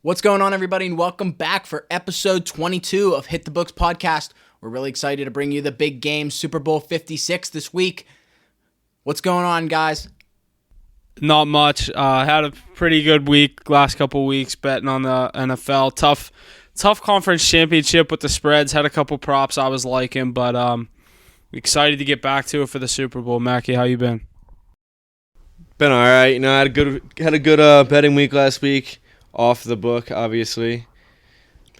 What's going on, everybody, and welcome back for episode 22 of Hit the Books podcast. We're really excited to bring you the big game, Super Bowl 56 this week. What's going on, guys? Not much. Had a pretty good week last couple weeks betting on the NFL. Tough conference championship with the spreads. Had a couple props I was liking, but excited to get back to it for the Super Bowl. Mackie, how you been? Been all right. I had a good betting week last week. Off the book, obviously.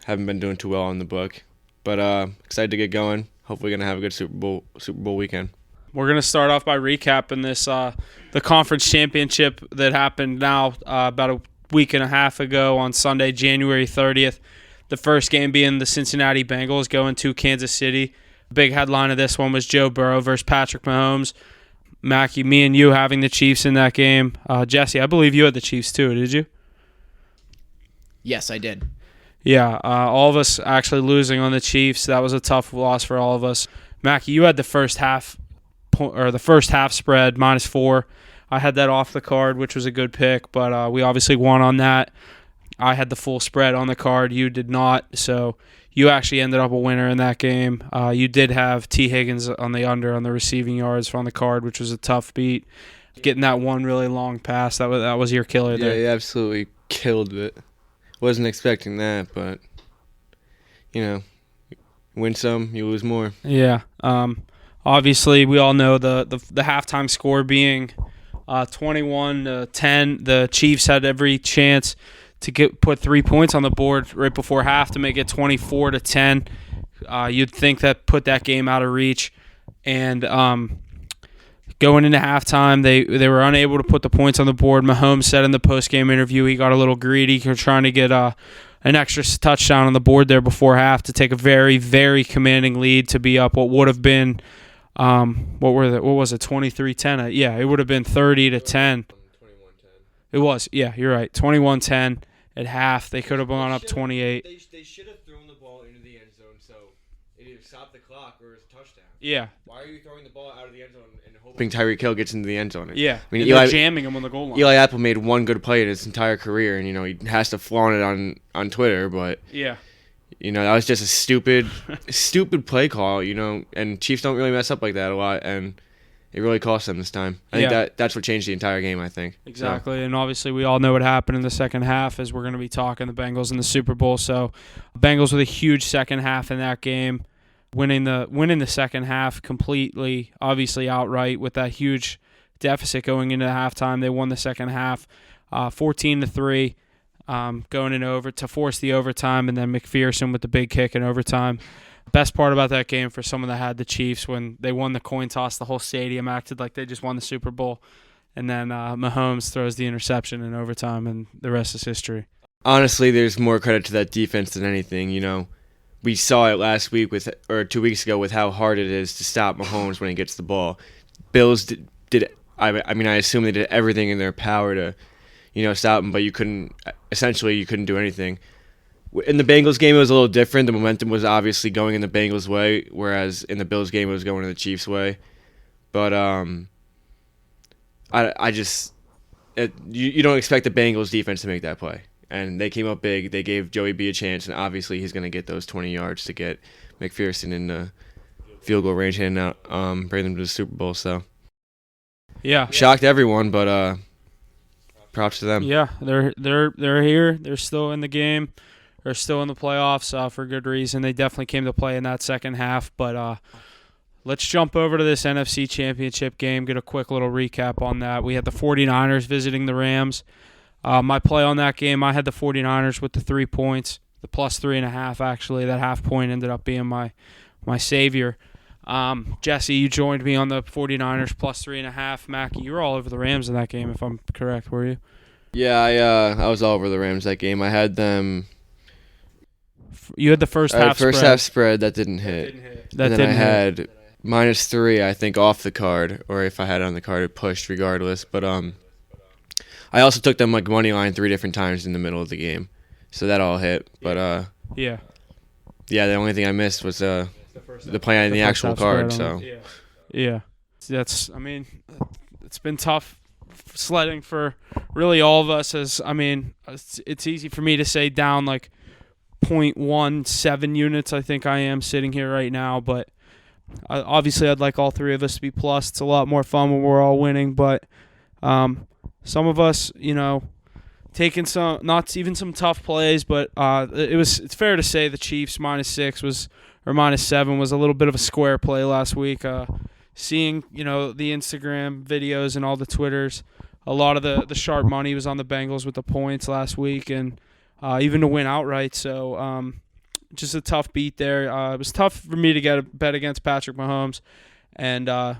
Haven't been doing too well on the book, but excited to get going. Hopefully, gonna have a good Super Bowl weekend. We're gonna start off by recapping this the conference championship that happened now about a week and a half ago on Sunday, January 30th. The first game being the Cincinnati Bengals going to Kansas City. Big headline of this one was Joe Burrow versus Patrick Mahomes. Mackie, me and you having the Chiefs in that game. Jesse, I believe you had the Chiefs too. Did you? Yes, I did. Yeah, all of us actually losing on the Chiefs. That was a tough loss for all of us. Mackie, you had the first half spread -4. I had that off the card, which was a good pick, but we obviously won on that. I had the full spread on the card. You did not, so you actually ended up a winner in that game. You did have T. Higgins on the under on the receiving yards on the card, which was a tough beat. Getting that one really long pass, that was your killer there. Yeah, he absolutely killed it. Wasn't expecting that, but win some, you lose more. Yeah. Obviously, we all know the halftime score being 21-10. The Chiefs had every chance to put 3 points on the board right before half to make it 24-10. You'd think that put that game out of reach, and going into halftime, they were unable to put the points on the board. Mahomes said in the post-game interview he got a little greedy, trying to get an extra touchdown on the board there before half to take a very, very commanding lead to be up what would have been, what was it, 23-10? Yeah, it would have been 30-10. It was, yeah, you're right, 21-10 at half. They could have gone up 28. They should have thrown the ball into the end zone, so it either stopped the clock or it's a touchdown. Yeah. Why are you throwing the ball out of the end zone and hoping Tyreek Hill gets into the end zone? Yeah, I mean, they're jamming him on the goal line. Eli Apple made one good play in his entire career, and he has to flaunt it on Twitter, but yeah, that was just a stupid play call, and Chiefs don't really mess up like that a lot, and it really cost them this time. I think that's what changed the entire game, I think. Exactly, and obviously we all know what happened in the second half as we're going to be talking the Bengals in the Super Bowl. So Bengals with a huge second half in that game, winning the second half completely, obviously outright with that huge deficit going into halftime. They won the second half 14-3, going in over to force the overtime, and then McPherson with the big kick in overtime. Best part about that game for someone that had the Chiefs, when they won the coin toss, the whole stadium acted like they just won the Super Bowl, and then Mahomes throws the interception in overtime, and the rest is history. Honestly, there's more credit to that defense than anything. We saw it last week 2 weeks ago with how hard it is to stop Mahomes when he gets the ball. Bills did I assume they did everything in their power to, stop him, but you couldn't do anything. In the Bengals game, it was a little different. The momentum was obviously going in the Bengals' way, whereas in the Bills game, it was going in the Chiefs' way. But you don't expect the Bengals defense to make that play. And they came up big. They gave Joey B a chance, and obviously he's going to get those 20 yards to get McPherson in the field goal range and bring them to the Super Bowl. So yeah, shocked everyone, but props to them. Yeah, they're here. They're still in the game. They're still in the playoffs for good reason. They definitely came to play in that second half. But let's jump over to this NFC Championship game, get a quick little recap on that. We had the 49ers visiting the Rams. My play on that game, I had the 49ers with the 3 points, the plus 3.5 actually. That half point ended up being my savior. Jesse, you joined me on the 49ers plus 3.5. Mackie, you were all over the Rams in that game, if I'm correct, were you? Yeah, I was all over the Rams that game. I had them. You had the first half spread. First half spread, that didn't hit. And then I had -3, I think, off the card, or if I had it on the card, it pushed regardless. But I also took them like money line 3 different times in the middle of the game, so that all hit. But yeah, the only thing I missed was the play on the actual card. So yeah, it's been tough sledding for really all of us. As I mean, it's easy for me to say down like 0.17 units. I think I am sitting here right now, but obviously I'd like all three of us to be plus. It's a lot more fun when we're all winning, but some of us, taking some, not even some tough plays, but it's fair to say the Chiefs -6 or -7 was a little bit of a square play last week. Seeing, the Instagram videos and all the Twitters, a lot of the sharp money was on the Bengals with the points last week, and even to win outright. So just a tough beat there. It was tough for me to get a bet against Patrick Mahomes, and I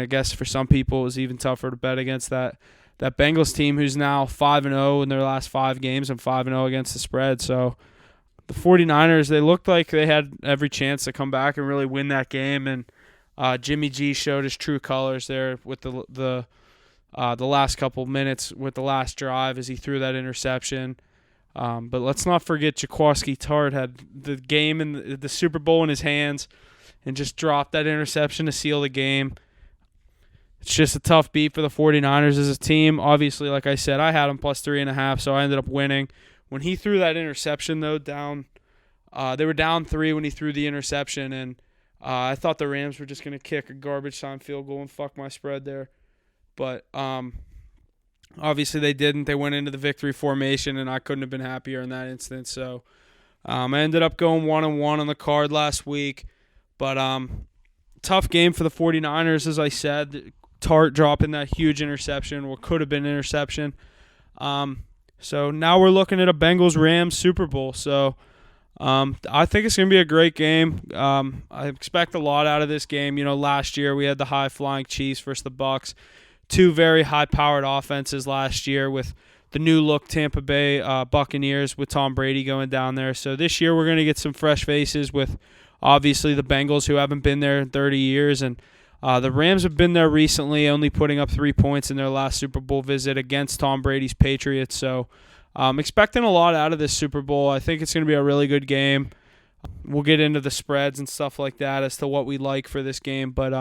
guess for some people it was even tougher to bet against that Bengals team, who's now 5-0 in their last 5 games and 5-0 against the spread. So the 49ers, they looked like they had every chance to come back and really win that game, and Jimmy G showed his true colors there with the last couple minutes with the last drive as he threw that interception. But let's not forget Jaquiski Tartt had the game in the Super Bowl in his hands and just dropped that interception to seal the game. It's just a tough beat for the 49ers as a team. Obviously, like I said, I had them +3.5, so I ended up winning. When he threw that interception, though, they were down 3 when he threw the interception, and I thought the Rams were just going to kick a garbage time field goal and fuck my spread there. But obviously they didn't. They went into the victory formation, and I couldn't have been happier in that instance. So I ended up going 1-1 on the card last week. But tough game for the 49ers, as I said. Tartt dropping that huge interception, what could have been an interception. So now we're looking at a Bengals-Rams Super Bowl. So I think it's going to be a great game. I expect a lot out of this game. Last year we had the high-flying Chiefs versus the Bucs. 2 very high-powered offenses last year with the new-look Tampa Bay Buccaneers with Tom Brady going down there. So this year we're going to get some fresh faces with, obviously, the Bengals, who haven't been there in 30 years, and the Rams have been there recently, only putting up 3 points in their last Super Bowl visit against Tom Brady's Patriots. So I'm expecting a lot out of this Super Bowl. I think it's going to be a really good game. We'll get into the spreads and stuff like that as to what we like for this game. But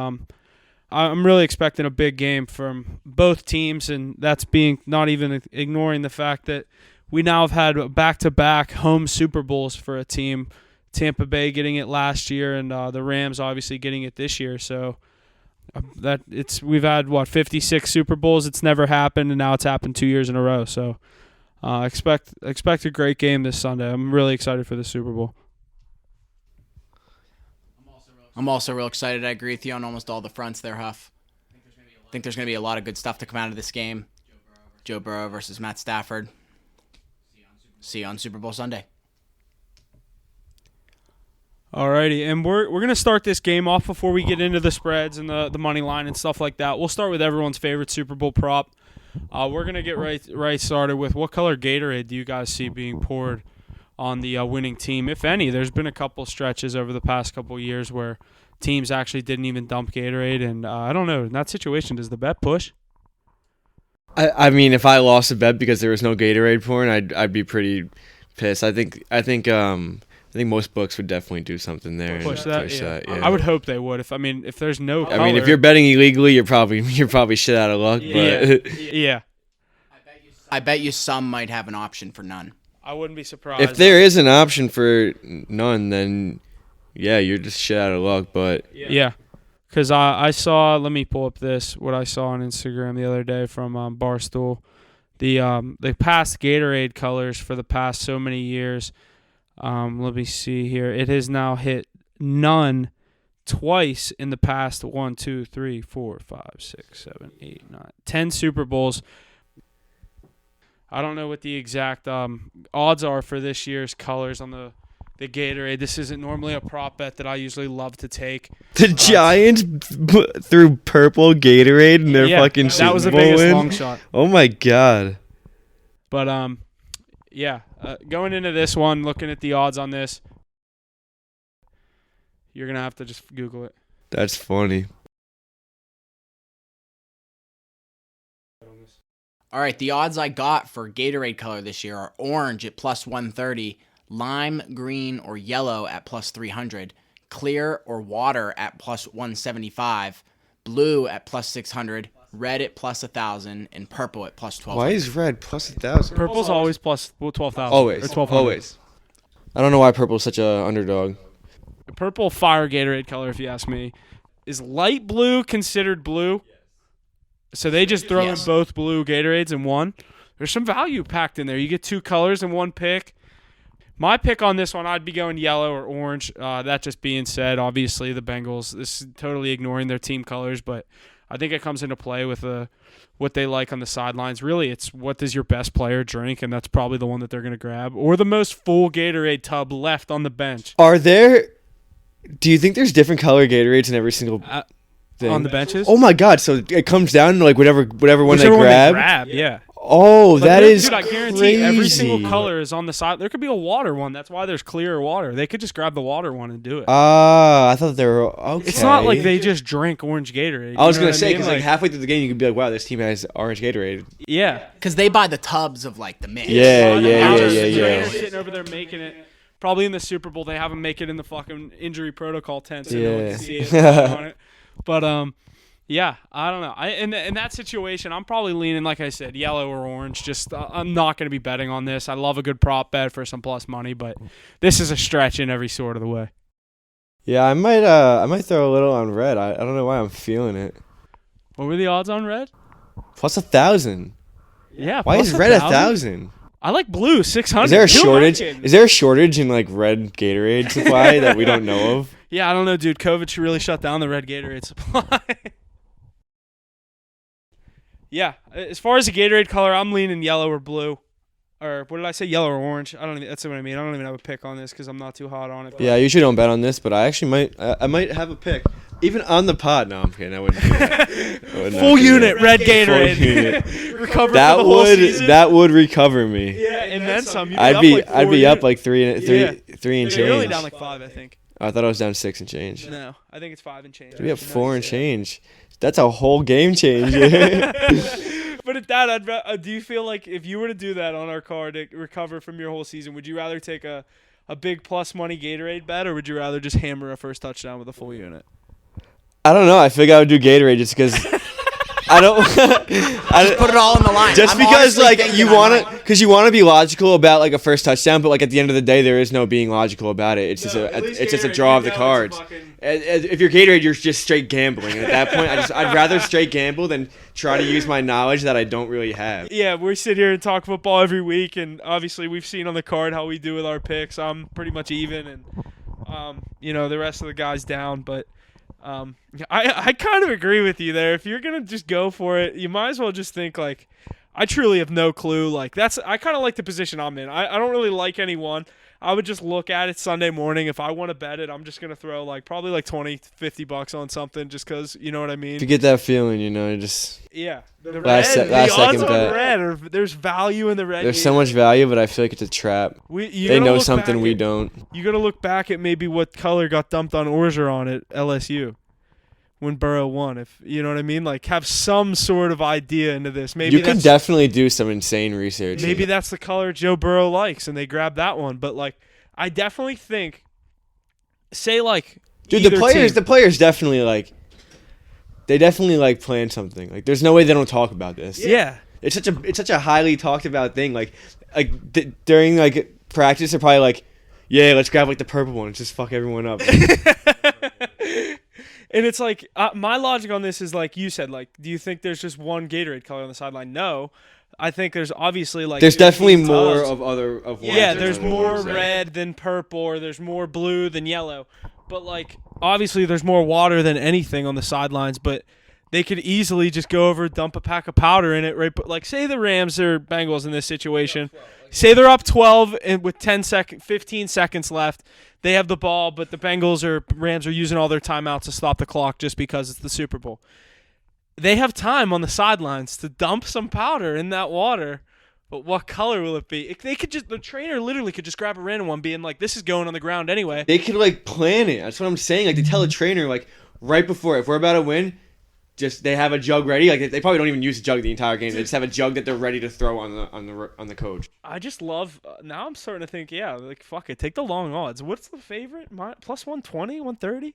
I'm really expecting a big game from both teams, and that's being not even ignoring the fact that we now have had back-to-back home Super Bowls for a team. Tampa Bay getting it last year, and the Rams obviously getting it this year. So we've had 56 Super Bowls. It's never happened, and now it's happened 2 years in a row. So expect a great game this Sunday. I'm really excited for the Super Bowl. I'm also real excited. I agree with you on almost all the fronts there, Huff. I think there's going to be a lot of good stuff to come out of this game. Joe Burrow versus Matt Stafford. See you on Super Bowl Sunday. Alrighty, and we're going to start this game off before we get into the spreads and the money line and stuff like that. We'll start with everyone's favorite Super Bowl prop. We're going to get right started with what color Gatorade do you guys see being poured on the winning team, if any? There's been a couple stretches over the past couple of years where teams actually didn't even dump Gatorade, and I don't know. In that situation, does the bet push? I mean, if I lost a bet because there was no Gatorade pouring, I'd be pretty pissed. I think most books would definitely do something there. Push that. Yeah. Yeah. I would hope they would. If there's no color. I mean, if you're betting illegally, you're probably shit out of luck. But yeah. I bet you some might have an option for none. I wouldn't be surprised. If there is an option for none, then yeah, you're just shit out of luck. But yeah, because I saw. Let me pull up what I saw on Instagram the other day from Barstool. The past Gatorade colors for the past so many years. Let me see here. It has now hit none twice in the past 1, 2, 3, 4, 5, 6, 7, 8, 9, 10 Super Bowls. I don't know what the exact odds are for this year's colors on the Gatorade. This isn't normally a prop bet that I usually love to take. The Giants threw purple Gatorade in their fucking Super Bowl. That was the biggest long shot. Oh my god. But yeah, going into this one, looking at the odds on this, you're gonna have to just Google it. That's funny. All right, the odds I got for Gatorade color this year are orange at +130, lime, green, or yellow at +300, clear or water at +175, blue at +600, red at plus 1,000, and purple at plus 12. Why is red plus 1,000? Purple's always plus 12,000. Always. Or 1,200. Always. I don't know why purple's such a underdog. Purple fire Gatorade color, if you ask me. Is light blue considered blue? So they just throw in both blue Gatorades in one? There's some value packed in there. You get 2 colors in one pick. My pick on this one, I'd be going yellow or orange. That just being said, obviously the Bengals, this is totally ignoring their team colors, but I think it comes into play with what they like on the sidelines. Really, it's what does your best player drink, and that's probably the one that they're going to grab. Or the most full Gatorade tub left on the bench. Do you think there's different color Gatorades in every single thing? On the benches? Oh my God! So it comes down to like whatever one Whichever they one grab. they grab, yeah. Oh, But that is dude, I guarantee crazy. every single color is on the side. There could be a water one. That's why there's clear water. They could just grab the water one and do it. I thought they were okay. It's not like they just drink orange Gatorade. I was you know gonna what say mean? because like halfway through the game you could be like, wow, this team has orange Gatorade. Yeah. Because they buy the tubs of like the mix. Yeah. They're sitting over there making it. Probably in the Super Bowl, they have them make it in the fucking injury protocol tent so no one Yeah. can see it on it. But yeah, I don't know. In that situation, I'm probably leaning, like I said, yellow or orange. Just I'm not going to be betting on this. I love a good prop bet for some plus money, but this is a stretch in every sort of the way. Yeah, I might throw a little on red. I don't know why I'm feeling it. What were the odds on red? Plus 1,000. Yeah. Why plus is red 1,000? 1,000? I like blue, 600. Is there a Who am I shortage? kidding? Is there a shortage in like red Gatorade supply that we don't know of? Yeah, I don't know, dude. COVID should really shut down the red Gatorade supply. Yeah, as far as the Gatorade color, I'm leaning yellow or blue. Or what did I say? Yellow or orange? I don't even, that's what I mean. I don't even have a pick on this because I'm not too hot on it. But Yeah, I usually don't bet on this, but I actually might. I might have a pick, even on the pod. No, I'm kidding. I wouldn't do that. I would not Full do unit, that. red Full Gatorade. unit. Recover That for the whole season. would recover me. Yeah, and then some. You'd I'd be be up up like like three and You're only change. down like 5, I think. I thought I was down 6 and change. No, I think it's 5 and change. To be up 4 and change. That's a whole game changer. But at that, do you feel like if you were to do that on our card to recover from your whole season, would you rather take a big plus money Gatorade bet, or would you rather just hammer a first touchdown with a full unit? I don't know. I figured I would do Gatorade just because I don't. Just put it all on the line. Just I'm because honestly like thinking you I want might- to, because you want to be logical about like a first touchdown, but like at the end of the day, there is no being logical about it. It's just a draw of the cards. If you're Gatorade, you're just straight gambling. And at that point, I'd rather straight gamble than try to use my knowledge that I don't really have. Yeah, we sit here and talk football every week, and obviously we've seen on the card how we do with our picks. I'm pretty much even, and the rest of the guys down. But I kind of agree with you there. If you're gonna just go for it, you might as well just think like, I truly have no clue. Like I kind of like the position I'm in. I don't really like anyone. I would just look at it Sunday morning. If I want to bet it, I'm just going to throw probably $20-$50 on something just because, you know what I mean? To get that feeling, just Yeah. The Last red, last the odds second on bet. red, there's value in the red. there's so much value, but I feel like it's a trap. You They gotta know look something back we at- don't. You got to look back at maybe what color got dumped on Orgeron at LSU when Burrow won. If you know what I mean, like have some sort of idea into this. Maybe You can definitely do some insane research. maybe that's the color Joe Burrow likes, and they grab that one. But I definitely think, say Dude, either the team- players definitely they definitely plan something. Like there's no way they don't talk about this. yeah. It's such a highly talked about thing. During practice, they're probably yeah, let's grab the purple one and just fuck everyone up. And it's my logic on this is like you said, do you think there's just one Gatorade color on the sideline? No. I think there's obviously There's definitely team more does. of other of ones. Yeah, there's than more others. red than purple, or there's more blue than yellow. But obviously there's more water than anything on the sidelines, but they could easily just go over, dump a pack of powder in it, right? But say the Rams or Bengals in this situation. Say they're up 12 and with 15 seconds left. They have the ball, but the Bengals or Rams are using all their timeouts to stop the clock just because it's the Super Bowl. They have time on the sidelines to dump some powder in that water. But what color will it be? The trainer literally could just grab a random one, being like, "This is going on the ground anyway." They could plan it. That's what I'm saying. They tell a trainer right before, if we're about to win, just they have a jug ready. They probably don't even use a jug the entire game. They just have a jug that they're ready to throw on the coach. I just love. Now I'm starting to think, yeah, fuck it, take the long odds. What's the favorite? Plus 120, 130.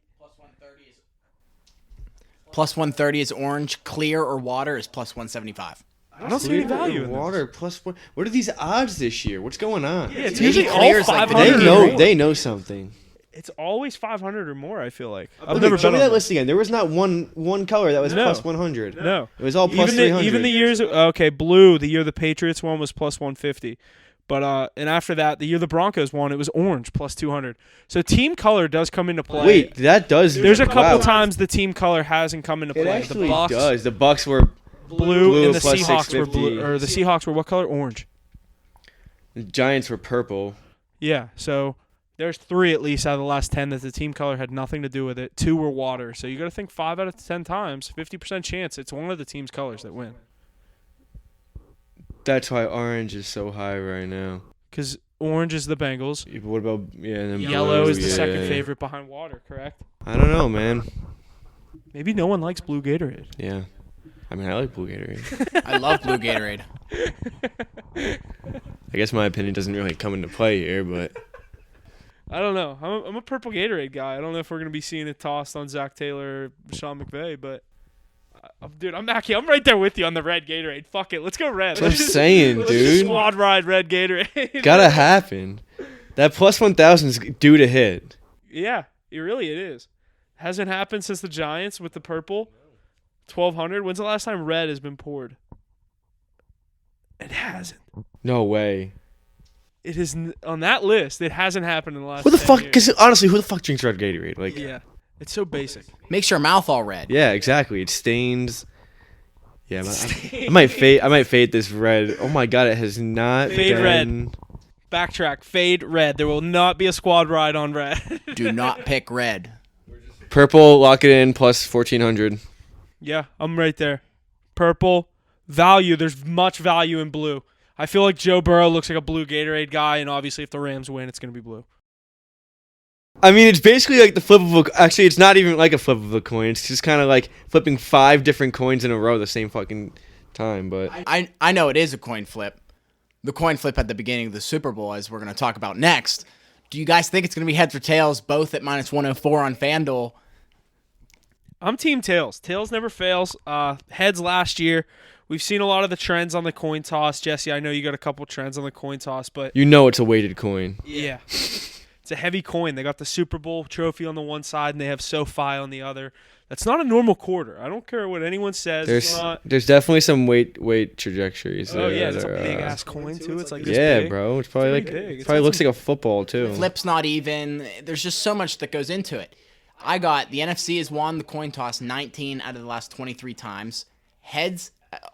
Plus 130 is orange. Clear or water is plus 175. I don't see any value in this. Water plus one. What are these odds this year? What's going on? Yeah, it's Maybe usually all clear's like 500 the or more. They know something. It's always 500 or more, I feel like. I've Okay, never show been me on that this. list again. There was not one color that was No. plus 100. No. It was all plus even 300. even the years okay, blue, the year the Patriots won was plus 150. But and after that, the year the Broncos won, it was orange plus 200. So team color does come into play. Wait, that does. There's a couple wow. times the team color hasn't come into It play. actually the Bucs, does. The Bucks were blue, and the plus Seahawks were 650. blue, or the Seahawks were what color? Orange. the Giants were purple. Yeah, so there's 3 at least out of the last 10 that the team color had nothing to do with it. 2 were water. So you got to think 5 out of 10 times, 50% chance it's one of the team's colors that win. That's why orange is so high right now. Because orange is the Bengals. What about and then Yellow blue, is the yeah. second favorite behind water, correct? I don't know, man. Maybe no one likes blue Gatorade. Yeah, I mean I like blue Gatorade. I love blue Gatorade. I guess my opinion doesn't really come into play here, but I don't know. I'm a purple Gatorade guy. I don't know if we're going to be seeing it tossed on Zach Taylor or Sean McVay, but dude, I'm right there with you on the red Gatorade. Fuck it. Let's go red. that's what I'm saying, Let's just dude. squad ride red Gatorade. Gotta happen. That plus 1,000 is due to hit. Yeah, it is. Hasn't happened since the Giants with the purple. 1,200. When's the last time red has been poured? It hasn't. No way. It is on that list. It hasn't happened in the last. Who the 10 fuck? years. Because honestly, who the fuck drinks red Gatorade? Like, Yeah, it's so basic. Makes your mouth all red. yeah, exactly. It stains. Yeah, I might fade this red. Oh my god, it has not Fade been. Backtrack. Fade red. There will not be a squad ride on red. Do not pick red. Purple, lock it in plus 1,400. Yeah, I'm right there. Purple. Value. There's much value in blue. I feel like Joe Burrow looks like a blue Gatorade guy, and obviously if the Rams win, it's going to be blue. I mean, it's basically like the flip of a. Actually, it's not even like a flip of a coin. It's just kind of like flipping 5 different coins in a row the same fucking time. But I know it is a coin flip. The coin flip at the beginning of the Super Bowl, as we're going to talk about next. Do you guys think it's going to be heads or tails, both at minus 104 on FanDuel? I'm team tails. Tails never fails. Heads last year. We've seen a lot of the trends on the coin toss. Jesse, I know you got a couple trends on the coin toss, but you know it's a weighted coin. yeah. It's a heavy coin. They got the Super Bowl trophy on the one side, and they have SoFi on the other. That's not a normal quarter. I don't care what anyone says. It's not. There's definitely some weight trajectories. Oh there yeah, that it's a are, big ass coin too. It's like this Yeah, big. bro. It's probably like pretty big. it It's probably got looks some- like a football too. Flip's not even. There's just so much that goes into it. I got the NFC has won the coin toss 19 out of the last 23 times. Heads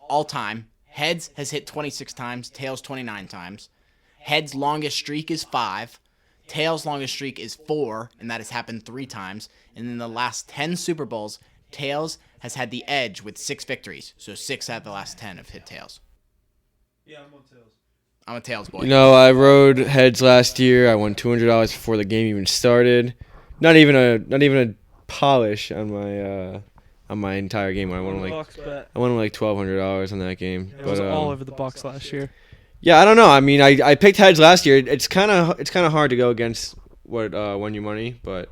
all time. Heads has hit 26 times. Tails 29 times. Heads longest streak is 5. Tails longest streak is 4, and that has happened 3 times. And in the last 10 Super Bowls, Tails has had the edge with 6 victories. So 6 out of the last 10 have hit Tails. Yeah, I'm on tails. I'm a Tails boy. You know, I rode heads last year. I won $200 before the game even started. Not even a polish on my entire game. I won like $1,200 on that game. It was all over the Bucks last year. Yeah, I don't know. I mean, I picked heads last year. It's kind of hard to go against what won you money, but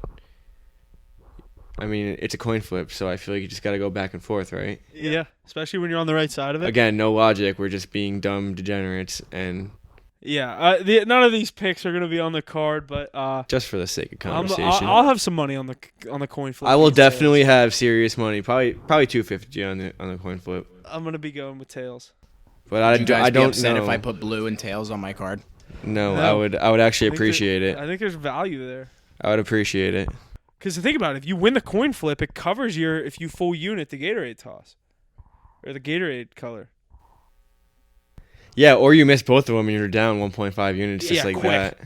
I mean, it's a coin flip, so I feel like you just got to go back and forth, right? Yeah, especially when you're on the right side of it. Again, no logic. We're just being dumb degenerates, and Yeah, none of these picks are gonna be on the card, but just for the sake of conversation, I'll have some money on the coin flip. I will against Tails. definitely have serious money. Probably $250 on the coin flip. I'm gonna be going with tails. But I Would you guys be don't upset know. if I put blue and Tails on my card? No, No. I would actually I think appreciate it. I think there's value there. I would appreciate it. Because think about it, if you win the coin flip, it covers if you full unit the Gatorade toss or the Gatorade color. Yeah, or you miss both of them and you're down 1.5 units just Yeah, like quick. that.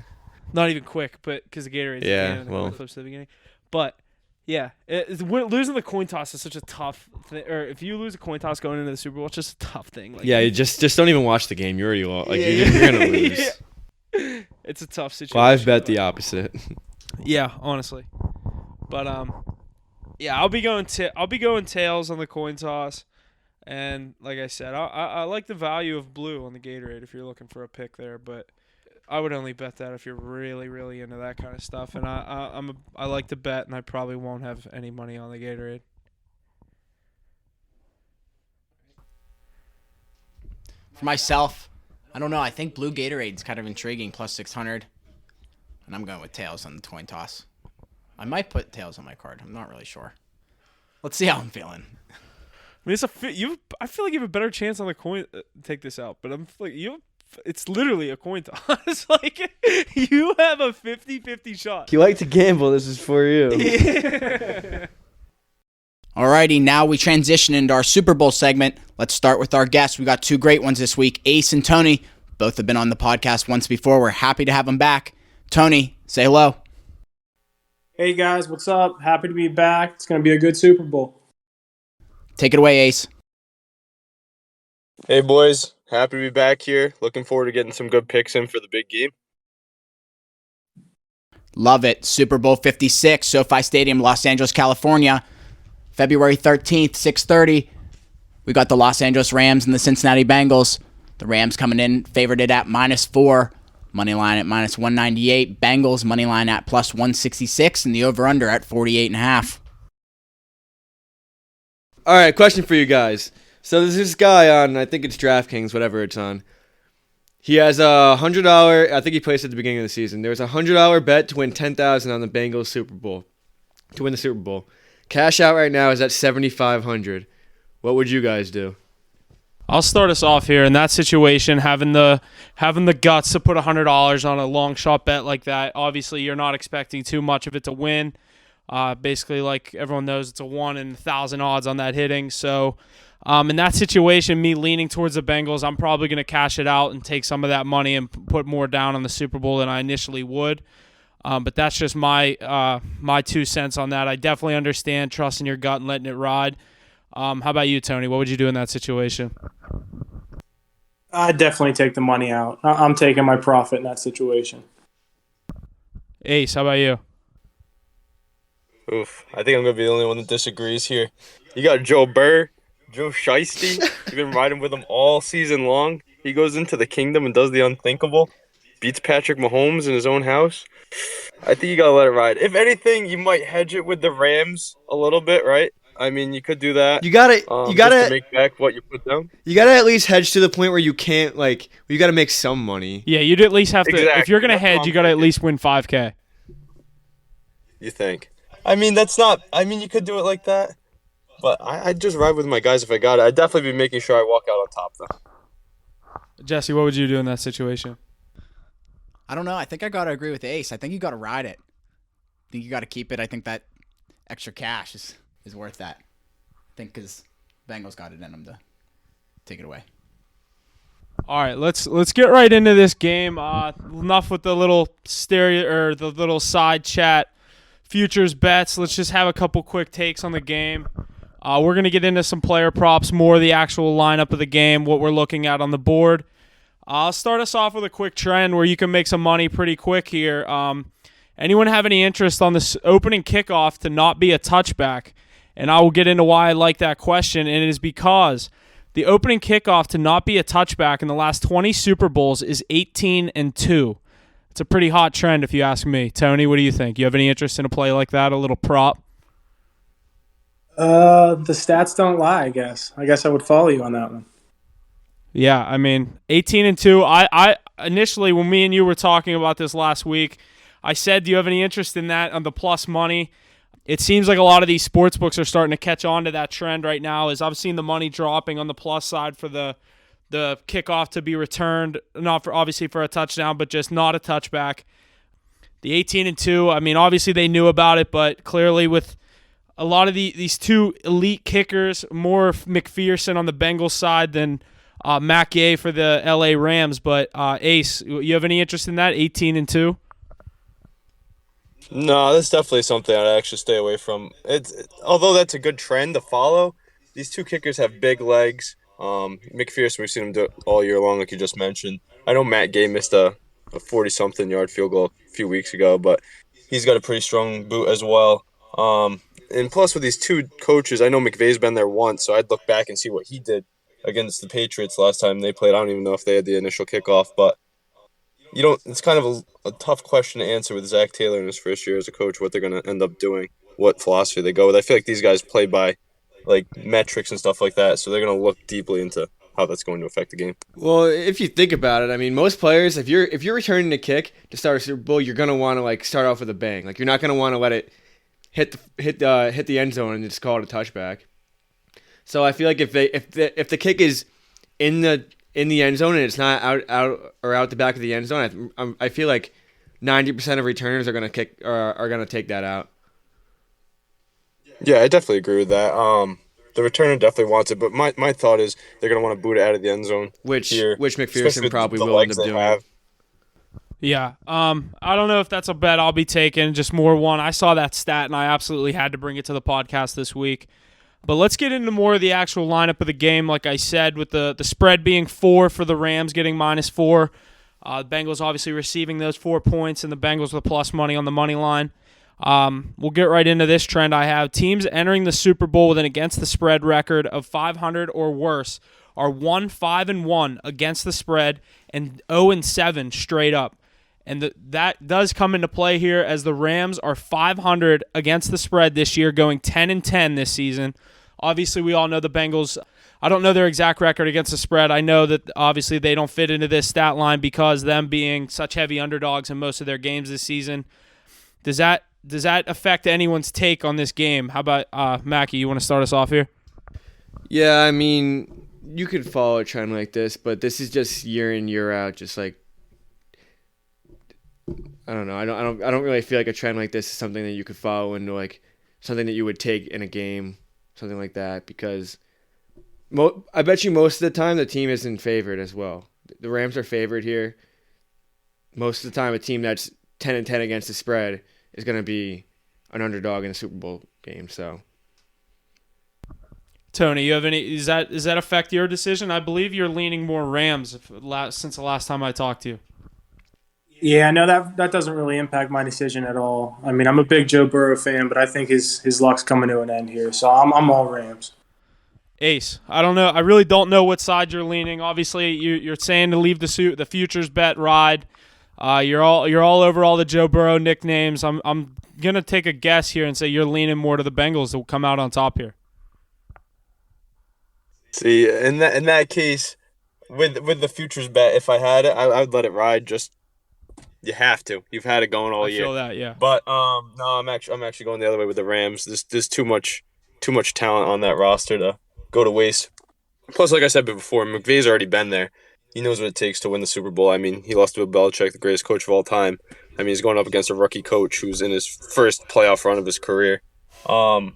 Not even quick, but because the Gatorade's Yeah, at the end and the well. coin flips at the beginning. But yeah, losing the coin toss is such a tough thing. Or if you lose a coin toss going into the Super Bowl, it's just a tough thing. Like, Yeah, you just don't even watch the game. You already lost. Like Yeah, you're gonna lose. It's a tough situation. Well, I've bet the opposite. Yeah, honestly. But yeah, I'll be going tails on the coin toss, and like I said, I like the value of blue on the Gatorade if you're looking for a pick there, but I would only bet that if you're really really into that kind of stuff, and I like to bet, and I probably won't have any money on the Gatorade. For myself, I don't know. I think Blue Gatorade's kind of intriguing, plus 600. And I'm going with tails on the coin toss. I might put tails on my card. I'm not really sure. Let's see how I'm feeling. I mean, I feel like you have a better chance on the coin. Take this out, but I'm like it's literally a coin toss. Like you have a 50-50 shot. If you like to gamble, this is for you. Yeah. Alrighty, now we transition into our Super Bowl segment. Let's start with our guests. We got two great ones this week. Ace and Tony, both have been on the podcast once before. We're happy to have them back. Tony, say hello. Hey guys, what's up? Happy to be back. It's going to be a good Super Bowl. Take it away, Ace. Hey boys, happy to be back here. Looking forward to getting some good picks in for the big game. Love it. Super Bowl 56, SoFi Stadium, Los Angeles, California. February 13th, 6:30. We got the Los Angeles Rams and the Cincinnati Bengals. The Rams coming in, favored it at -4. Money line at -198. Bengals, money line at +166. And the over-under at 48.5. All right, question for you guys. So there's this guy on, I think it's DraftKings, whatever it's on. He has a $100, I think he placed at the beginning of the season. There was a $100 bet to win $10,000 on the Bengals Super Bowl, to win the Super Bowl. Cash out right now is at $7,500. What would you guys do? I'll start us off here. In that situation, having the guts to put $100 on a long shot bet like that, obviously you're not expecting too much of it to win. Basically, like everyone knows, it's a 1 in 1,000 odds on that hitting. So in that situation, me leaning towards the Bengals, I'm probably going to cash it out and take some of that money and put more down on the Super Bowl than I initially would. But that's just my 2 cents on that. I definitely understand trusting your gut and letting it ride. How about you, Tony? What would you do in that situation? I'd definitely take the money out. I'm taking my profit in that situation. Ace, how about you? Oof, I think I'm going to be the only one that disagrees here. You got Joe Burr, Joe Shiesty. You've been riding with him all season long. He goes into the kingdom and does the unthinkable. Beats Patrick Mahomes in his own house. I think you got to let it ride. If anything, you might hedge it with the Rams a little bit, right? I mean, you could do that. You gotta just to make back what you put down. You gotta at least hedge to the point where you can't you gotta make some money. Yeah, you'd at least have to. Exactly. If you're gonna That's hedge, what you I'm gotta at thinking. least win $5K. You think? I mean, that's not. I mean, you could do it like that, but I'd just ride with my guys if I got it. I'd definitely be making sure I walk out on top, though. Jesse, what would you do in that situation? I don't know. I think I got to agree with Ace. I think you got to ride it. I think you got to keep it. I think that extra cash is worth that. I think because Bengals got it in them to take it away. All right, let's get right into this game. Enough with the little the little side chat, futures bets. Let's just have a couple quick takes on the game. We're gonna get into some player props, more of the actual lineup of the game, what we're looking at on the board. I'll start us off with a quick trend where you can make some money pretty quick here. Anyone have any interest on this opening kickoff to not be a touchback? And I will get into why I like that question, and it is because the opening kickoff to not be a touchback in the last 20 Super Bowls is 18-2. It's a pretty hot trend if you ask me. Tony, what do you think? You have any interest in a play like that, a little prop? The stats don't lie, I guess. I guess I would follow you on that one. Yeah, I mean, 18-2. I initially, when me and you were talking about this last week, I said, do you have any interest in that on the plus money? It seems like a lot of these sports books are starting to catch on to that trend right now, as I've seen the money dropping on the plus side for the kickoff to be returned, not for obviously for a touchdown, but just not a touchback. The 18-2, I mean, obviously they knew about it, but clearly with a lot of these two elite kickers, more McPherson on the Bengals side than Mac Gay for the LA Rams. But Ace, you have any interest in that, 18-2? No, that's definitely something I'd actually stay away from. Although that's a good trend to follow. These two kickers have big legs. McPherson, we've seen him do it all year long, like you just mentioned. I know Matt Gay missed a 40-something yard field goal a few weeks ago, but he's got a pretty strong boot as well. And plus with these two coaches, I know McVay's been there once, so I'd look back and see what he did against the Patriots last time they played. I don't even know if they had the initial kickoff, but it's kind of a tough question to answer with Zach Taylor in his first year as a coach, what they're going to end up doing, what philosophy they go with. I feel like these guys play by like metrics and stuff like that, so they're going to look deeply into how that's going to affect the game. Well, if you think about it, I mean, most players, if you're returning a kick to start a Super Bowl, you're gonna want to like start off with a bang. Like you're not gonna want to let it hit the end zone and just call it a touchback. So I feel like if the kick is in the end zone and it's not out the back of the end zone, I feel like 90% of returners are gonna take that out. Yeah, I definitely agree with that. The returner definitely wants it, but my thought is they're going to want to boot it out of the end zone. Which here, McPherson probably will end up doing. Yeah. I don't know if that's a bet I'll be taking. Just more one. I saw that stat, and I absolutely had to bring it to the podcast this week. But let's get into more of the actual lineup of the game. Like I said, with the spread being 4 for the Rams, getting -4. The Bengals obviously receiving those 4 points, and the Bengals with plus money on the money line. We'll get right into this trend I have. Teams entering the Super Bowl with an against the spread record of 500 or worse are 1-5-1 against the spread and 0-7 straight up. And that does come into play here as the Rams are 500 against the spread this year, going 10-10 this season. Obviously, we all know the Bengals. I don't know their exact record against the spread. I know that obviously they don't fit into this stat line because them being such heavy underdogs in most of their games this season. Does that affect anyone's take on this game? How about Mackie? You want to start us off here? Yeah, I mean, you could follow a trend like this, but this is just year in year out. Just like I don't know. I don't really feel like a trend like this is something that you could follow into like something that you would take in a game, something like that. Because I bet you most of the time the team isn't favored as well. The Rams are favored here. Most of the time, a team that's 10-10 against the spread is going to be an underdog in a Super Bowl game. So, Tony, you have any? Does that affect your decision? I believe you're leaning more Rams since the last time I talked to you. Yeah, no, that doesn't really impact my decision at all. I mean, I'm a big Joe Burrow fan, but I think his luck's coming to an end here, so I'm all Rams. Ace, I don't know. I really don't know what side you're leaning. Obviously, you're saying to leave the futures bet ride. You're all over all the Joe Burrow nicknames. I'm gonna take a guess here and say you're leaning more to the Bengals to come out on top here. See, in that case, with the futures bet, if I had it, I would let it ride. Just you have to. You've had it going all year. I feel that, yeah. But no, I'm actually going the other way with the Rams. There's too much talent on that roster to go to waste. Plus, like I said before, McVay's already been there. He knows what it takes to win the Super Bowl. I mean, he lost to Bill Belichick, the greatest coach of all time. I mean, he's going up against a rookie coach who's in his first playoff run of his career. And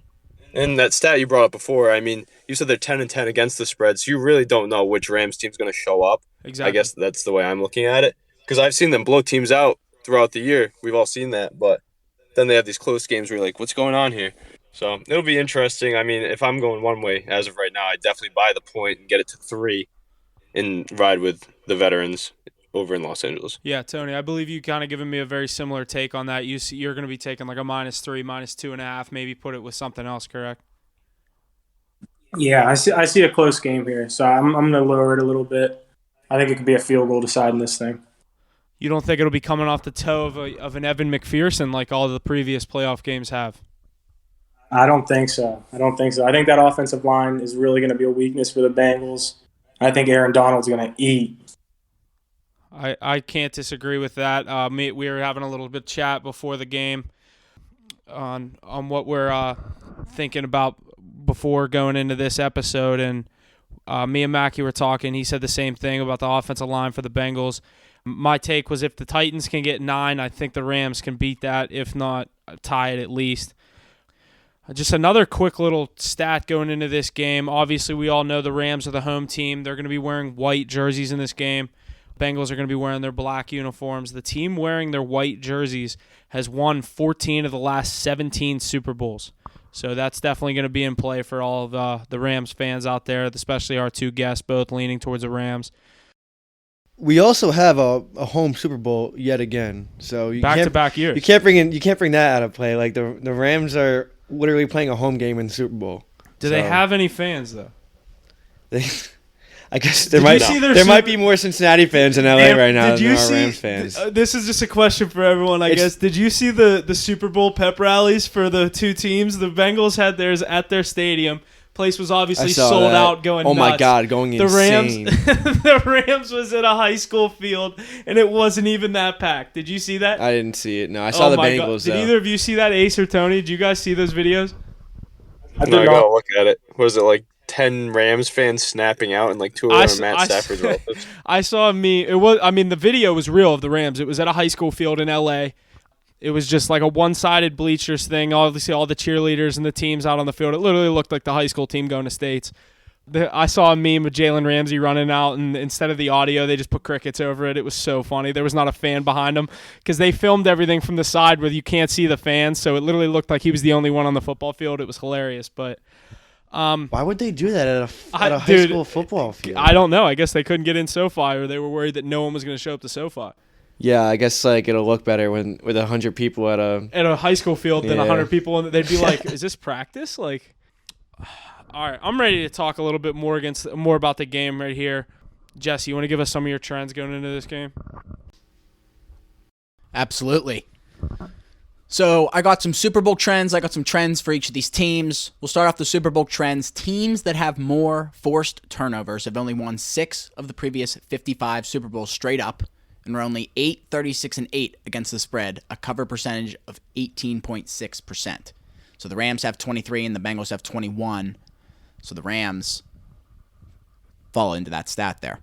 that stat you brought up before, I mean, you said they're 10-10 against the spread, so you really don't know which Rams team's going to show up. Exactly. I guess that's the way I'm looking at it. Because I've seen them blow teams out throughout the year. We've all seen that. But then they have these close games where you're like, what's going on here? So it'll be interesting. I mean, if I'm going one way as of right now, I'd definitely buy the point and get it to 3 and ride with the veterans over in Los Angeles. Yeah, Tony, I believe you kind of given me a very similar take on that. You're going to be taking like a -3, -2.5, maybe put it with something else, correct? Yeah, I see a close game here, so I'm going to lower it a little bit. I think it could be a field goal deciding this thing. You don't think it'll be coming off the toe of an Evan McPherson like all the previous playoff games have? I don't think so. I think that offensive line is really going to be a weakness for the Bengals. I think Aaron Donald's going to eat. I can't disagree with that. We were having a little bit of chat before the game on what we're thinking about before going into this episode, and me and Mackie were talking. He said the same thing about the offensive line for the Bengals. My take was if the Titans can get 9, I think the Rams can beat that, if not tie it at least. Just another quick little stat going into this game. Obviously, we all know the Rams are the home team. They're going to be wearing white jerseys in this game. Bengals are going to be wearing their black uniforms. The team wearing their white jerseys has won 14 of the last 17 Super Bowls. So that's definitely going to be in play for all of the Rams fans out there, especially our two guests, both leaning towards the Rams. We also have a home Super Bowl yet again. So you back-to-back years. You can't bring that out of play. Like the Rams are literally playing a home game in the Super Bowl. Do they have any fans though? I guess there might be more Cincinnati fans in LA right now than there are Rams fans. This is just a question for everyone, I guess. Did you see the Super Bowl pep rallies for the two teams? The Bengals had theirs at their stadium, Place was obviously I saw sold that. out, going Oh nuts. my God, going The Rams, insane. the Rams was at a high school field, and it wasn't even that packed. Did you see that? I didn't see it. No, I saw the my God. Bengals Did though. either of you see that, Ace or Tony? Did you guys see those videos? I did No, I not. gotta look at it. Was it like 10 Rams fans snapping out and like 2 of them are Matt Stafford's relatives? I saw the video was real of the Rams. It was at a high school field in L.A. It was just like a one-sided bleachers thing. Obviously, all the cheerleaders and the teams out on the field. It literally looked like the high school team going to states. I saw a meme of Jalen Ramsey running out, and instead of the audio, they just put crickets over it. It was so funny. There was not a fan behind him because they filmed everything from the side where you can't see the fans, so it literally looked like he was the only one on the football field. It was hilarious, but Why would they do that at a high dude, school football field? I don't know. I guess they couldn't get in SoFi, or they were worried that no one was going to show up to SoFi. Yeah, I guess like it'll look better when with 100 people at a High school field than Yeah. 100 people, and they'd be like, "Is this practice?" Like, all right, I'm ready to talk a little bit more about the game right here. Jesse, you want to give us some of your trends going into this game? Absolutely. So I got some Super Bowl trends. I got some trends for each of these teams. We'll start off the Super Bowl trends. Teams that have more forced turnovers have only won 6 of the previous 55 Super Bowls straight up, and are only 8, 36, and 8 against the spread, a cover percentage of 18.6%. So the Rams have 23 and the Bengals have 21. So the Rams fall into that stat there.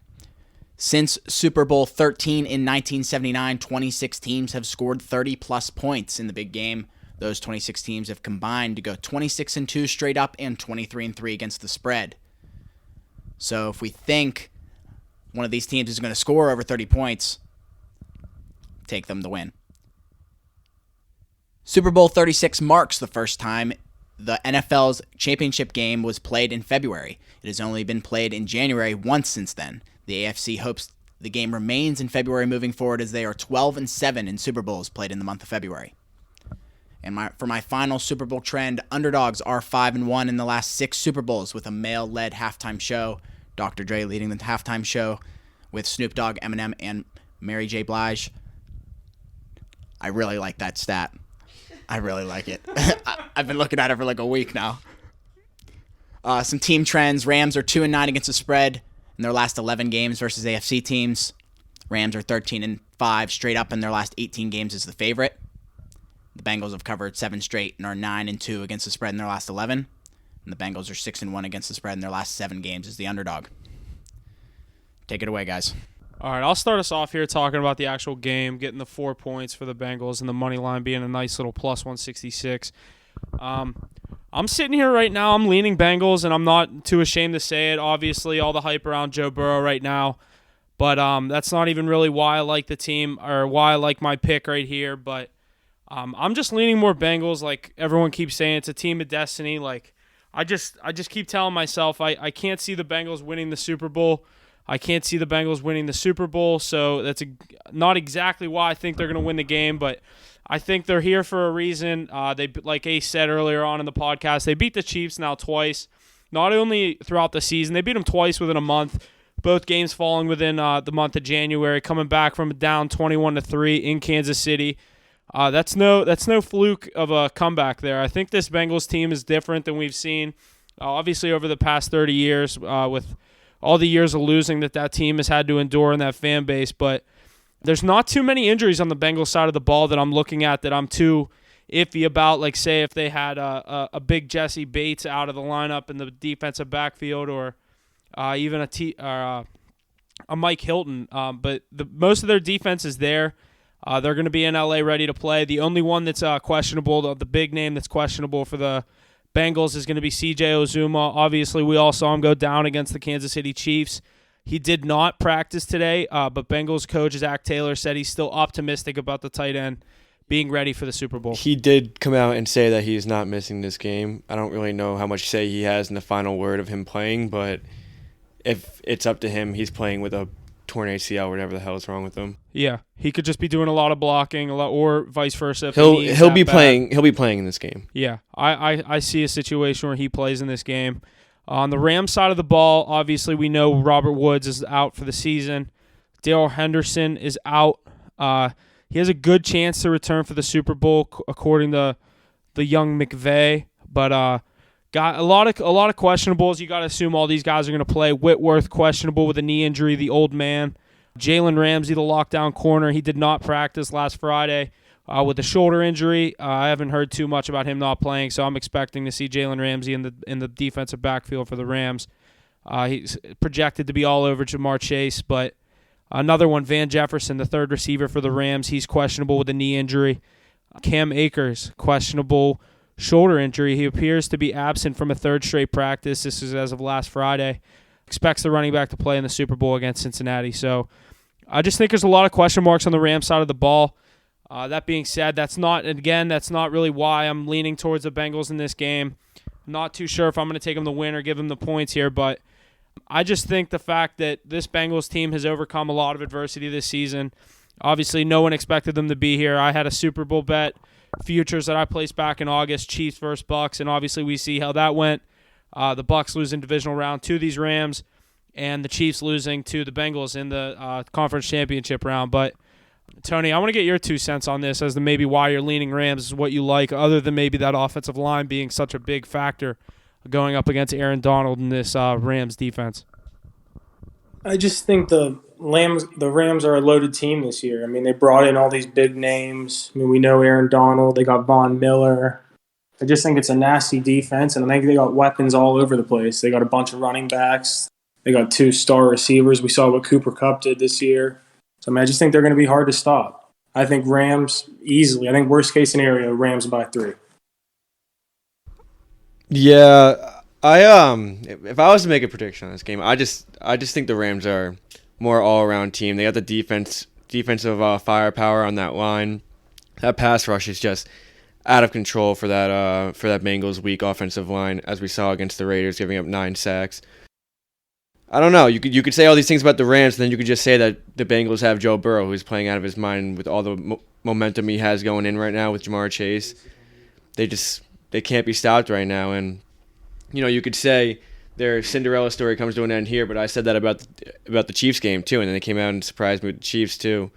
Since Super Bowl 13 in 1979, 26 teams have scored 30-plus points in the big game. Those 26 teams have combined to go 26-2 straight up and 23-3 against the spread. So if we think one of these teams is going to score over 30 points, take them to win. Super Bowl 36 marks the first time the NFL's championship game was played in February. It has only been played in January once since then. The AFC hopes the game remains in February moving forward, as they are 12-7 in Super Bowls played in the month of February. And for my final Super Bowl trend, underdogs are 5-1 in the last 6 Super Bowls with a male-led halftime show. Dr. Dre leading the halftime show with Snoop Dogg, Eminem, and Mary J. Blige. I really like that stat. I really like it. I've been looking at it for like a week now. Some team trends. Rams are 2-9 against the spread in their last 11 games versus AFC teams. Rams are 13-5 straight up in their last 18 games as the favorite. The Bengals have covered 7 straight and are 9-2 against the spread in their last 11. And the Bengals are 6-1 against the spread in their last 7 games as the underdog. Take it away, guys. All right, I'll start us off here talking about the actual game, getting the 4 points for the Bengals and the money line being a nice little plus 166. I'm sitting here right now. I'm leaning Bengals, and I'm not too ashamed to say it. Obviously, all the hype around Joe Burrow right now, but that's not even really why I like the team or why I like my pick right here. But I'm just leaning more Bengals. Like everyone keeps saying, it's a team of destiny. Like I just keep telling myself I can't see the Bengals winning the Super Bowl. I can't see the Bengals winning the Super Bowl, so that's not exactly why I think they're going to win the game, but I think they're here for a reason. They, like Ace said earlier on in the podcast, they beat the Chiefs now twice, not only throughout the season, they beat them twice within a month, both games falling within the month of January, coming back from down 21-3 in Kansas City. That's no fluke of a comeback there. I think this Bengals team is different than we've seen, obviously over the past 30 years with all the years of losing that team has had to endure in that fan base, but there's not too many injuries on the Bengals side of the ball that I'm looking at that I'm too iffy about. Like, say, if they had a big Jesse Bates out of the lineup in the defensive backfield, or even a Mike Hilton. But most of their defense is there. They're going to be in LA ready to play. The only one that's questionable, the big name that's questionable for the Bengals, is going to be C.J. Uzomah. Obviously, we all saw him go down against the Kansas City Chiefs. He did not practice today, but Bengals coach Zach Taylor said he's still optimistic about the tight end being ready for the Super Bowl. He did come out and say that he's not missing this game. I don't really know how much say he has in the final word of him playing, but if it's up to him, he's playing with a torn ACL, whatever the hell is wrong with him. Yeah, he could just be doing a lot of blocking, or vice versa. If He'll be playing. He'll be playing in this game. Yeah, I see a situation where he plays in this game. On the Rams side of the ball, obviously we know Robert Woods is out for the season. Darrell Henderson is out. He has a good chance to return for the Super Bowl, according to the young McVay. But Got a lot of questionables. You got to assume all these guys are going to play. Whitworth questionable with a knee injury, the old man. Jalen Ramsey, the lockdown corner, he did not practice last Friday with a shoulder injury. I haven't heard too much about him not playing, so I'm expecting to see Jalen Ramsey in the defensive backfield for the Rams. He's projected to be all over Jamar Chase, but another one, Van Jefferson, the third receiver for the Rams, he's questionable with a knee injury. Cam Akers, questionable shoulder injury. He appears to be absent from a third straight practice. This is as of last Friday. Expects the running back to play in the Super Bowl against Cincinnati. So I just think there's a lot of question marks on the Rams side of the ball. That being said, that's not really why I'm leaning towards the Bengals in this game. I'm not too sure if I'm going to take them to win or give them the points here, but I just think the fact that this Bengals team has overcome a lot of adversity this season. Obviously, no one expected them to be here. I had a Super Bowl bet futures that I placed back in August, Chiefs versus Bucks, and obviously we see how that went. The Bucks losing divisional round to these Rams, and the Chiefs losing to the Bengals in the conference championship round. But Tony, I want to get your 2 cents on this as to maybe why you're leaning Rams is what you like, other than maybe that offensive line being such a big factor going up against Aaron Donald in this Rams defense. I just think the Rams are a loaded team this year. I mean, they brought in all these big names. I mean, we know Aaron Donald. They got Von Miller. I just think it's a nasty defense, and I think they got weapons all over the place. They got a bunch of running backs. They got 2 star receivers. We saw what Cooper Kupp did this year. So, I mean, I just think they're going to be hard to stop. I think Rams easily. I think worst case scenario, Rams by 3. Yeah, if I was to make a prediction on this game, I just think the Rams are more all around team. They got the defensive firepower on that line. That pass rush is just out of control for that Bengals weak offensive line, as we saw against the Raiders, giving up 9 sacks. I don't know. You could say all these things about the Rams, and then you could just say that the Bengals have Joe Burrow, who's playing out of his mind with all the momentum he has going in right now with Jamar Chase. They can't be stopped right now, and you could say their Cinderella story comes to an end here, but I said that about the Chiefs game too, and then they came out and surprised me with the Chiefs too.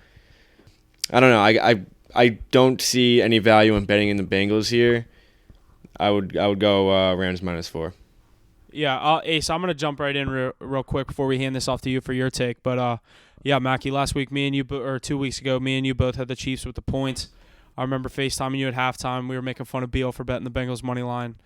I don't know. I don't see any value in betting in the Bengals here. I would go Rams -4. Yeah, Ace, I'm going to jump right in real quick before we hand this off to you for your take. But, yeah, Mackie, last week, or 2 weeks ago, me and you both had the Chiefs with the points. I remember FaceTiming you at halftime. We were making fun of Beal for betting the Bengals money line.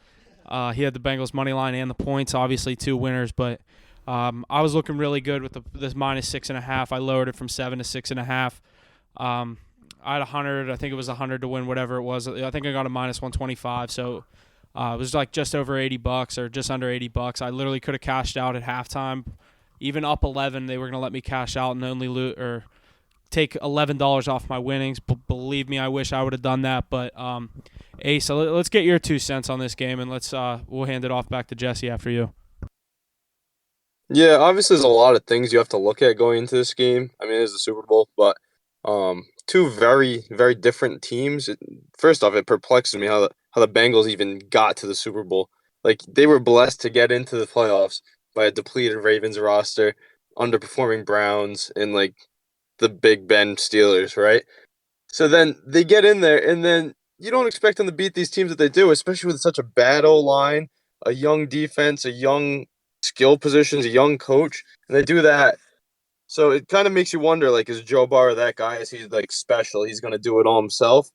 He had the Bengals money line and the points, obviously 2 winners. But I was looking really good with this -6.5. I lowered it from 7 to 6.5. I had 100. I think it was 100 to win whatever it was. I think I got a -125. So it was like just over $80 or just under $80. I literally could have cashed out at halftime. Even up 11, they were going to let me cash out and only take $11 off my winnings. Believe me, I wish I would have done that. But Ace, so let's get your 2 cents on this game, and we'll hand it off back to Jesse after you. Yeah, obviously there's a lot of things you have to look at going into this game. I mean, it is the Super Bowl, but 2 very, very different teams. First off, it perplexes me how the Bengals even got to the Super Bowl. Like, they were blessed to get into the playoffs by a depleted Ravens roster, underperforming Browns, and like the Big Ben Steelers, right? So then they get in there, and then you don't expect them to beat these teams that they do, especially with such a bad O-line, a young defense, a young skill positions, a young coach, and they do that. So it kind of makes you wonder, like, is Joe Burrow that guy? Is he, like, special? He's going to do it all himself?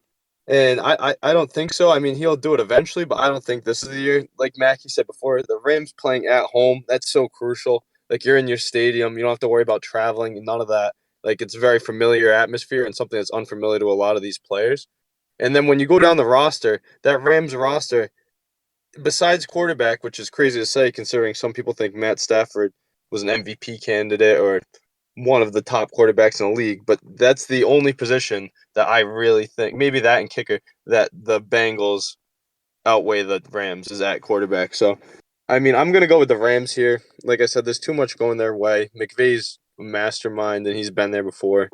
And I don't think so. I mean, he'll do it eventually, but I don't think this is the year. Like Mackie said before, the Rams playing at home, that's so crucial. Like, you're in your stadium. You don't have to worry about traveling and none of that. Like, it's a very familiar atmosphere and something that's unfamiliar to a lot of these players. And then when you go down the roster, that Rams roster, besides quarterback, which is crazy to say considering some people think Matt Stafford was an MVP candidate or one of the top quarterbacks in the league, but that's the only position that I really think, maybe that and kicker, that the Bengals outweigh the Rams is at quarterback. So, I mean, I'm going to go with the Rams here. Like I said, there's too much going their way. McVay's a mastermind, and he's been there before.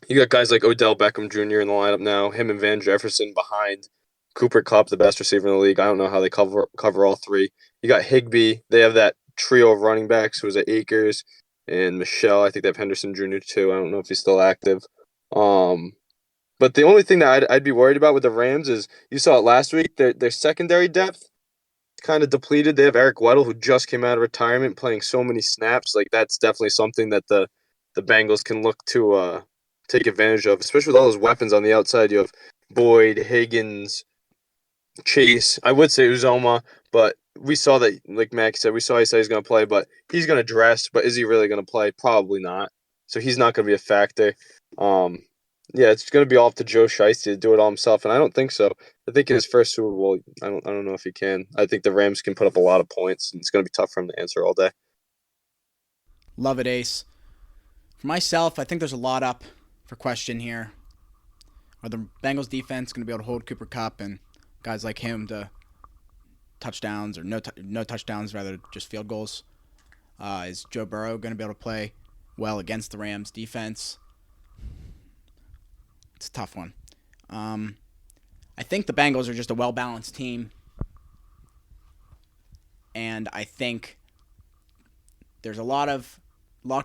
You got guys like Odell Beckham Jr. in the lineup now, him and Van Jefferson behind Cooper Kupp, the best receiver in the league. I don't know how they cover all 3. You got Higbee. They have that trio of running backs who was at Akers and Michelle. I think they have Henderson Jr. too. I don't know if he's still active. But the only thing that I'd be worried about with the Rams is, you saw it last week, their secondary depth kind of depleted. They have Eric Weddle, who just came out of retirement, playing so many snaps. Like, that's definitely something that the Bengals can look to take advantage of, especially with all those weapons on the outside. You have Boyd, Higgins, Chase. I would say Uzoma, but we saw that, like Mac said, he said he's going to play, but he's going to dress. But is he really going to play? Probably not. So he's not going to be a factor. Yeah, it's going to be all up to Joe Shiesty to do it all himself, and I don't think so. I think in his first Super Bowl, I don't know if he can. I think the Rams can put up a lot of points, and it's going to be tough for him to answer all day. Love it, Ace. For myself, I think there's a lot up for question here. Are the Bengals defense going to be able to hold Cooper Kupp and guys like him to touchdowns or no touchdowns, rather just field goals? Is Joe Burrow going to be able to play well against the Rams defense? It's a tough one. I think the Bengals are just a well-balanced team, and I think there's a lot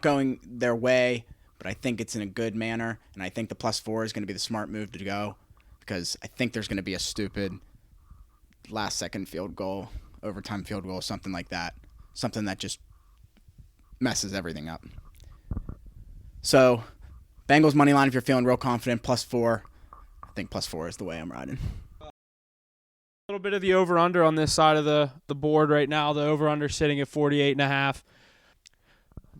going their way, but I think it's in a good manner, and I think the +4 is going to be the smart move to go, because I think there's going to be a stupid last-second field goal, overtime field goal, something like that, something that just messes everything up. So, Bengals money line if you're feeling real confident, +4. I think +4 is the way I'm riding. A little bit of the over-under on this side of the board right now. The over-under sitting at 48.5.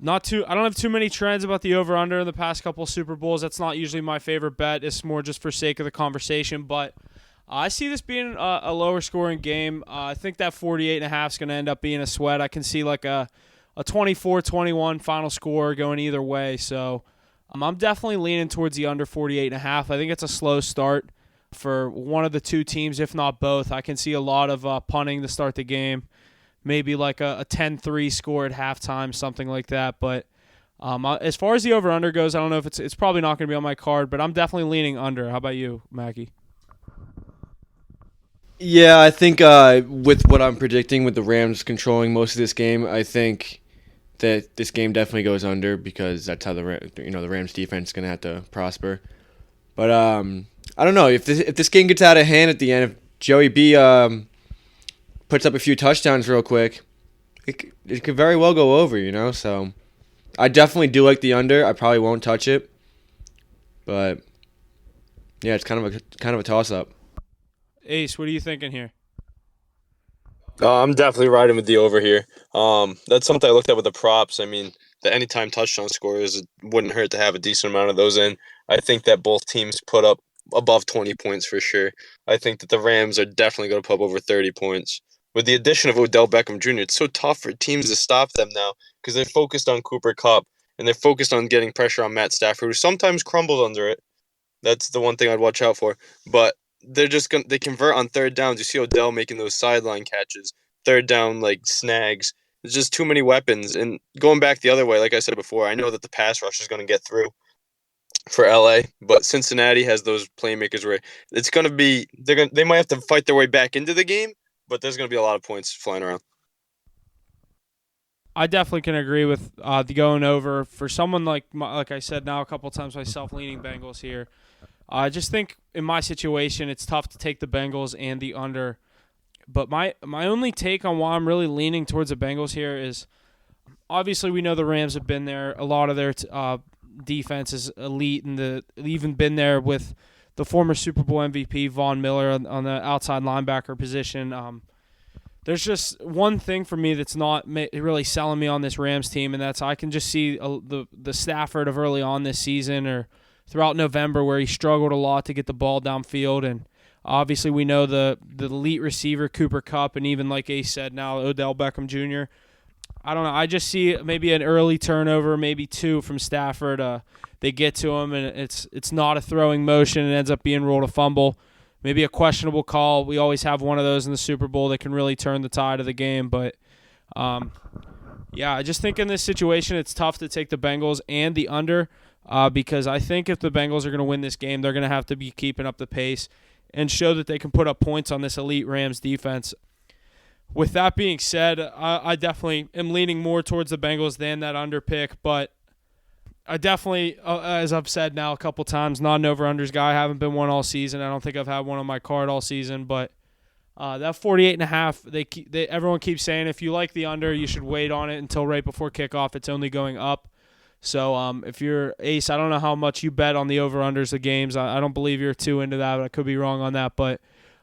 I don't have too many trends about the over-under in the past couple of Super Bowls. That's not usually my favorite bet. It's more just for sake of the conversation. But I see this being a lower scoring game. I think that 48.5 is going to end up being a sweat. I can see like a 24-21 final score going either way. So I'm definitely leaning towards the under 48.5. I think it's a slow start for one of the two teams, if not both. I can see a lot of punting to start the game, maybe like a 10-3 score at halftime, something like that. But as far as the over-under goes, I don't know if it's probably not going to be on my card, but I'm definitely leaning under. How about you, Mackie? Yeah, I think with what I'm predicting, with the Rams controlling most of this game, I think that this game definitely goes under, because that's how the Rams defense is going to have to prosper. But I don't know if this game gets out of hand at the end. If Joey B puts up a few touchdowns real quick, it could very well go over. So I definitely do like the under. I probably won't touch it, but yeah, it's kind of a toss up. Ace, what are you thinking here? I'm definitely riding with the over here. That's something I looked at with the props. I mean, the anytime touchdown scorers, it wouldn't hurt to have a decent amount of those in. I think that both teams put up above 20 points for sure. I think that the Rams are definitely going to put up over 30 points. With the addition of Odell Beckham Jr., it's so tough for teams to stop them now, because they're focused on Cooper Kupp, and they're focused on getting pressure on Matt Stafford, who sometimes crumbles under it. That's the one thing I'd watch out for. But they convert on third downs. You see Odell making those sideline catches, third down like snags. There's just too many weapons. And going back the other way, like I said before, I know that the pass rush is going to get through for LA, but Cincinnati has those playmakers where it's going to be they might have to fight their way back into the game, but there's going to be a lot of points flying around. I definitely can agree with the going over. For someone like I said now a couple times myself, leaning Bengals here. I just think in my situation it's tough to take the Bengals and the under. But my only take on why I'm really leaning towards the Bengals here is obviously we know the Rams have been there. A lot of their defense is elite, and they've even been there with the former Super Bowl MVP Von Miller on the outside linebacker position. There's just one thing for me that's not really selling me on this Rams team, and that's I can just see the Stafford of early on this season or throughout November where he struggled a lot to get the ball downfield. And obviously we know the elite receiver Cooper Kupp, and even like Ace said now, Odell Beckham Jr. I don't know. I just see maybe an early turnover, maybe two from Stafford. They get to him, and it's not a throwing motion. It ends up being ruled a fumble. Maybe a questionable call. We always have one of those in the Super Bowl that can really turn the tide of the game. But, yeah, I just think in this situation it's tough to take the Bengals and the under because I think if the Bengals are going to win this game, they're going to have to be keeping up the pace and show that they can put up points on this elite Rams defense. With that being said, I definitely am leaning more towards the Bengals than that under pick, but I definitely, as I've said now a couple times, not an over-unders guy. I haven't been one all season. I don't think I've had one on my card all season, but That 48.5, everyone keeps saying if you like the under, you should wait on it until right before kickoff. It's only going up. So if you're Ace, I don't know how much you bet on the over-unders of games. I don't believe you're too into that, but I could be wrong on that. But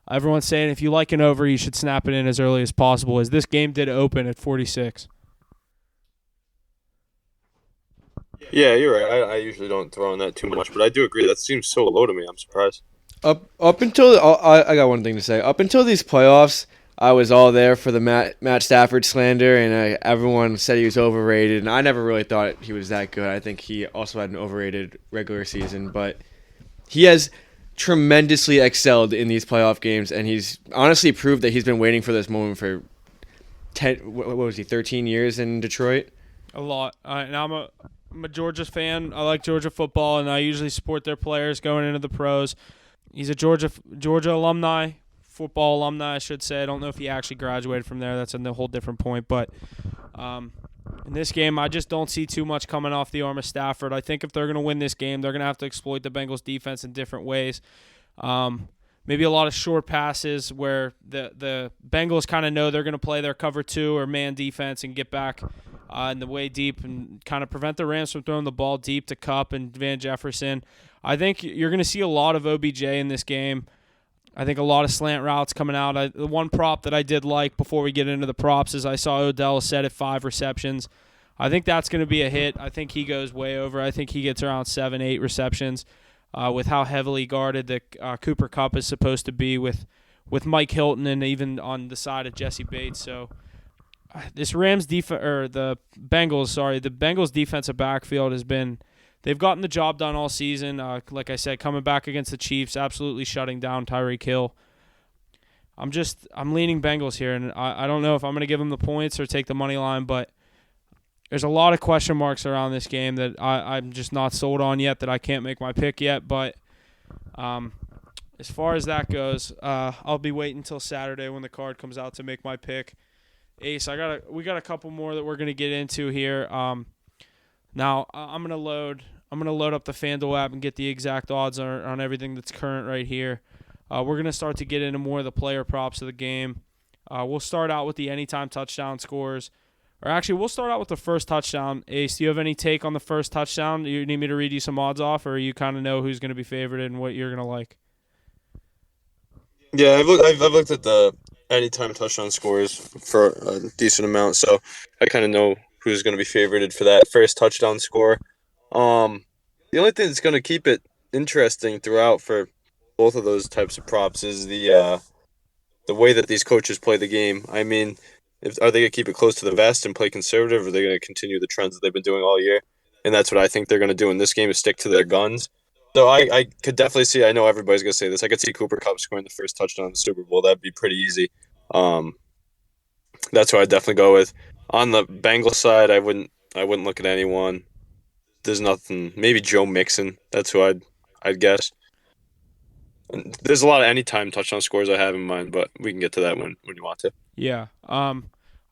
everyone's saying if you like an over, you should snap it in as early as possible, as this game did open at 46. Yeah, you're right. I usually don't throw in that too much, but I do agree. That seems so low to me. I'm surprised. Up until I got one thing to say. Up until these playoffs, I was all there for the Matt Stafford slander, and everyone said he was overrated, and I never really thought he was that good. I think he also had an overrated regular season, but he has tremendously excelled in these playoff games, and he's honestly proved that he's been waiting for this moment for 13 years in Detroit? A lot. And I'm a Georgia fan. I like Georgia football, and I usually support their players going into the pros. He's a Georgia alumni, football alumni, I should say. I don't know if he actually graduated from there. That's a whole different point. But in this game, I just don't see too much coming off the arm of Stafford. I think if they're going to win this game, they're going to have to exploit the Bengals' defense in different ways. Maybe a lot of short passes where the Bengals kind of know they're going to play their cover 2 or man defense and get back in the way deep and kind of prevent the Rams from throwing the ball deep to Kupp and Van Jefferson. I think you're going to see a lot of OBJ in this game. I think a lot of slant routes coming out. The one prop that I did like before we get into the props is I saw Odell set at 5 receptions. I think that's going to be a hit. I think he goes way over. I think he gets around 7, 8 receptions with how heavily guarded the Cooper Kupp is supposed to be with Mike Hilton and even on the side of Jesse Bates. So this the Bengals defensive backfield has been. They've gotten the job done all season. Like I said, coming back against the Chiefs, absolutely shutting down Tyreek Hill. I'm leaning Bengals here, and I don't know if I'm going to give them the points or take the money line, but there's a lot of question marks around this game that I'm just not sold on yet, that I can't make my pick yet. But as far as that goes, I'll be waiting until Saturday when the card comes out to make my pick. Ace, we got a couple more that we're going to get into here. Now I'm gonna load up the FanDuel app and get the exact odds on everything that's current right here. We're gonna start to get into more of the player props of the game. We'll start out with the anytime touchdown scores, or actually we'll start out with the first touchdown. Ace, do you have any take on the first touchdown? Do you need me to read you some odds off, or you kind of know who's gonna be favored and what you're gonna like? Yeah, I've looked at the anytime touchdown scores for a decent amount, so I kind of know who's going to be favorited for that first touchdown score. The only thing that's going to keep it interesting throughout for both of those types of props is the way that these coaches play the game. I mean, are they going to keep it close to the vest and play conservative, or are they going to continue the trends that they've been doing all year? And that's what I think they're going to do in this game, is stick to their guns. So I could definitely see, I know everybody's going to say this, I could see Cooper Kupp scoring the first touchdown in the Super Bowl. That'd be pretty easy. That's who I'd definitely go with. On the Bengals side, I wouldn't look at anyone. There's nothing. Maybe Joe Mixon. That's who I'd guess. And there's a lot of anytime touchdown scores I have in mind, but we can get to that when you want to. Yeah. I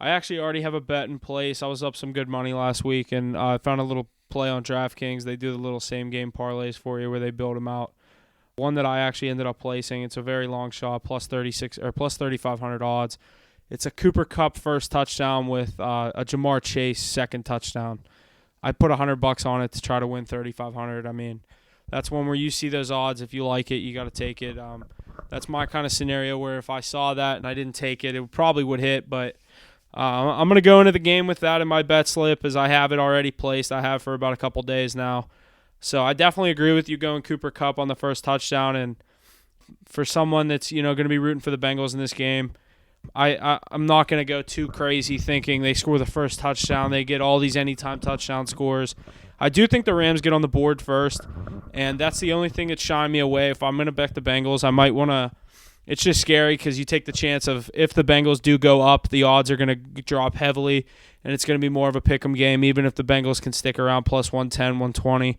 actually already have a bet in place. I was up some good money last week, and I found a little play on DraftKings. They do the little same game parlays for you where they build them out. One that I actually ended up placing. It's a very long shot, plus 36 or plus 3,500 odds. It's a Cooper Kupp first touchdown with a Jamar Chase second touchdown. I put $100 on it to try to win 3,500. I mean, that's one where you see those odds. If you like it, you got to take it. That's my kind of scenario where if I saw that and I didn't take it, it probably would hit. But I'm going to go into the game with that in my bet slip, as I have it already placed. I have for about a couple days now. So I definitely agree with you going Cooper Kupp on the first touchdown. And for someone that's going to be rooting for the Bengals in this game, I'm not going to go too crazy thinking they score the first touchdown. They get all these anytime touchdown scores. I do think the Rams get on the board first, and that's the only thing that's shying me away. If I'm going to bet the Bengals, I might want to – it's just scary because you take the chance of if the Bengals do go up, the odds are going to drop heavily, and it's going to be more of a pick'em game, even if the Bengals can stick around plus 110, 120.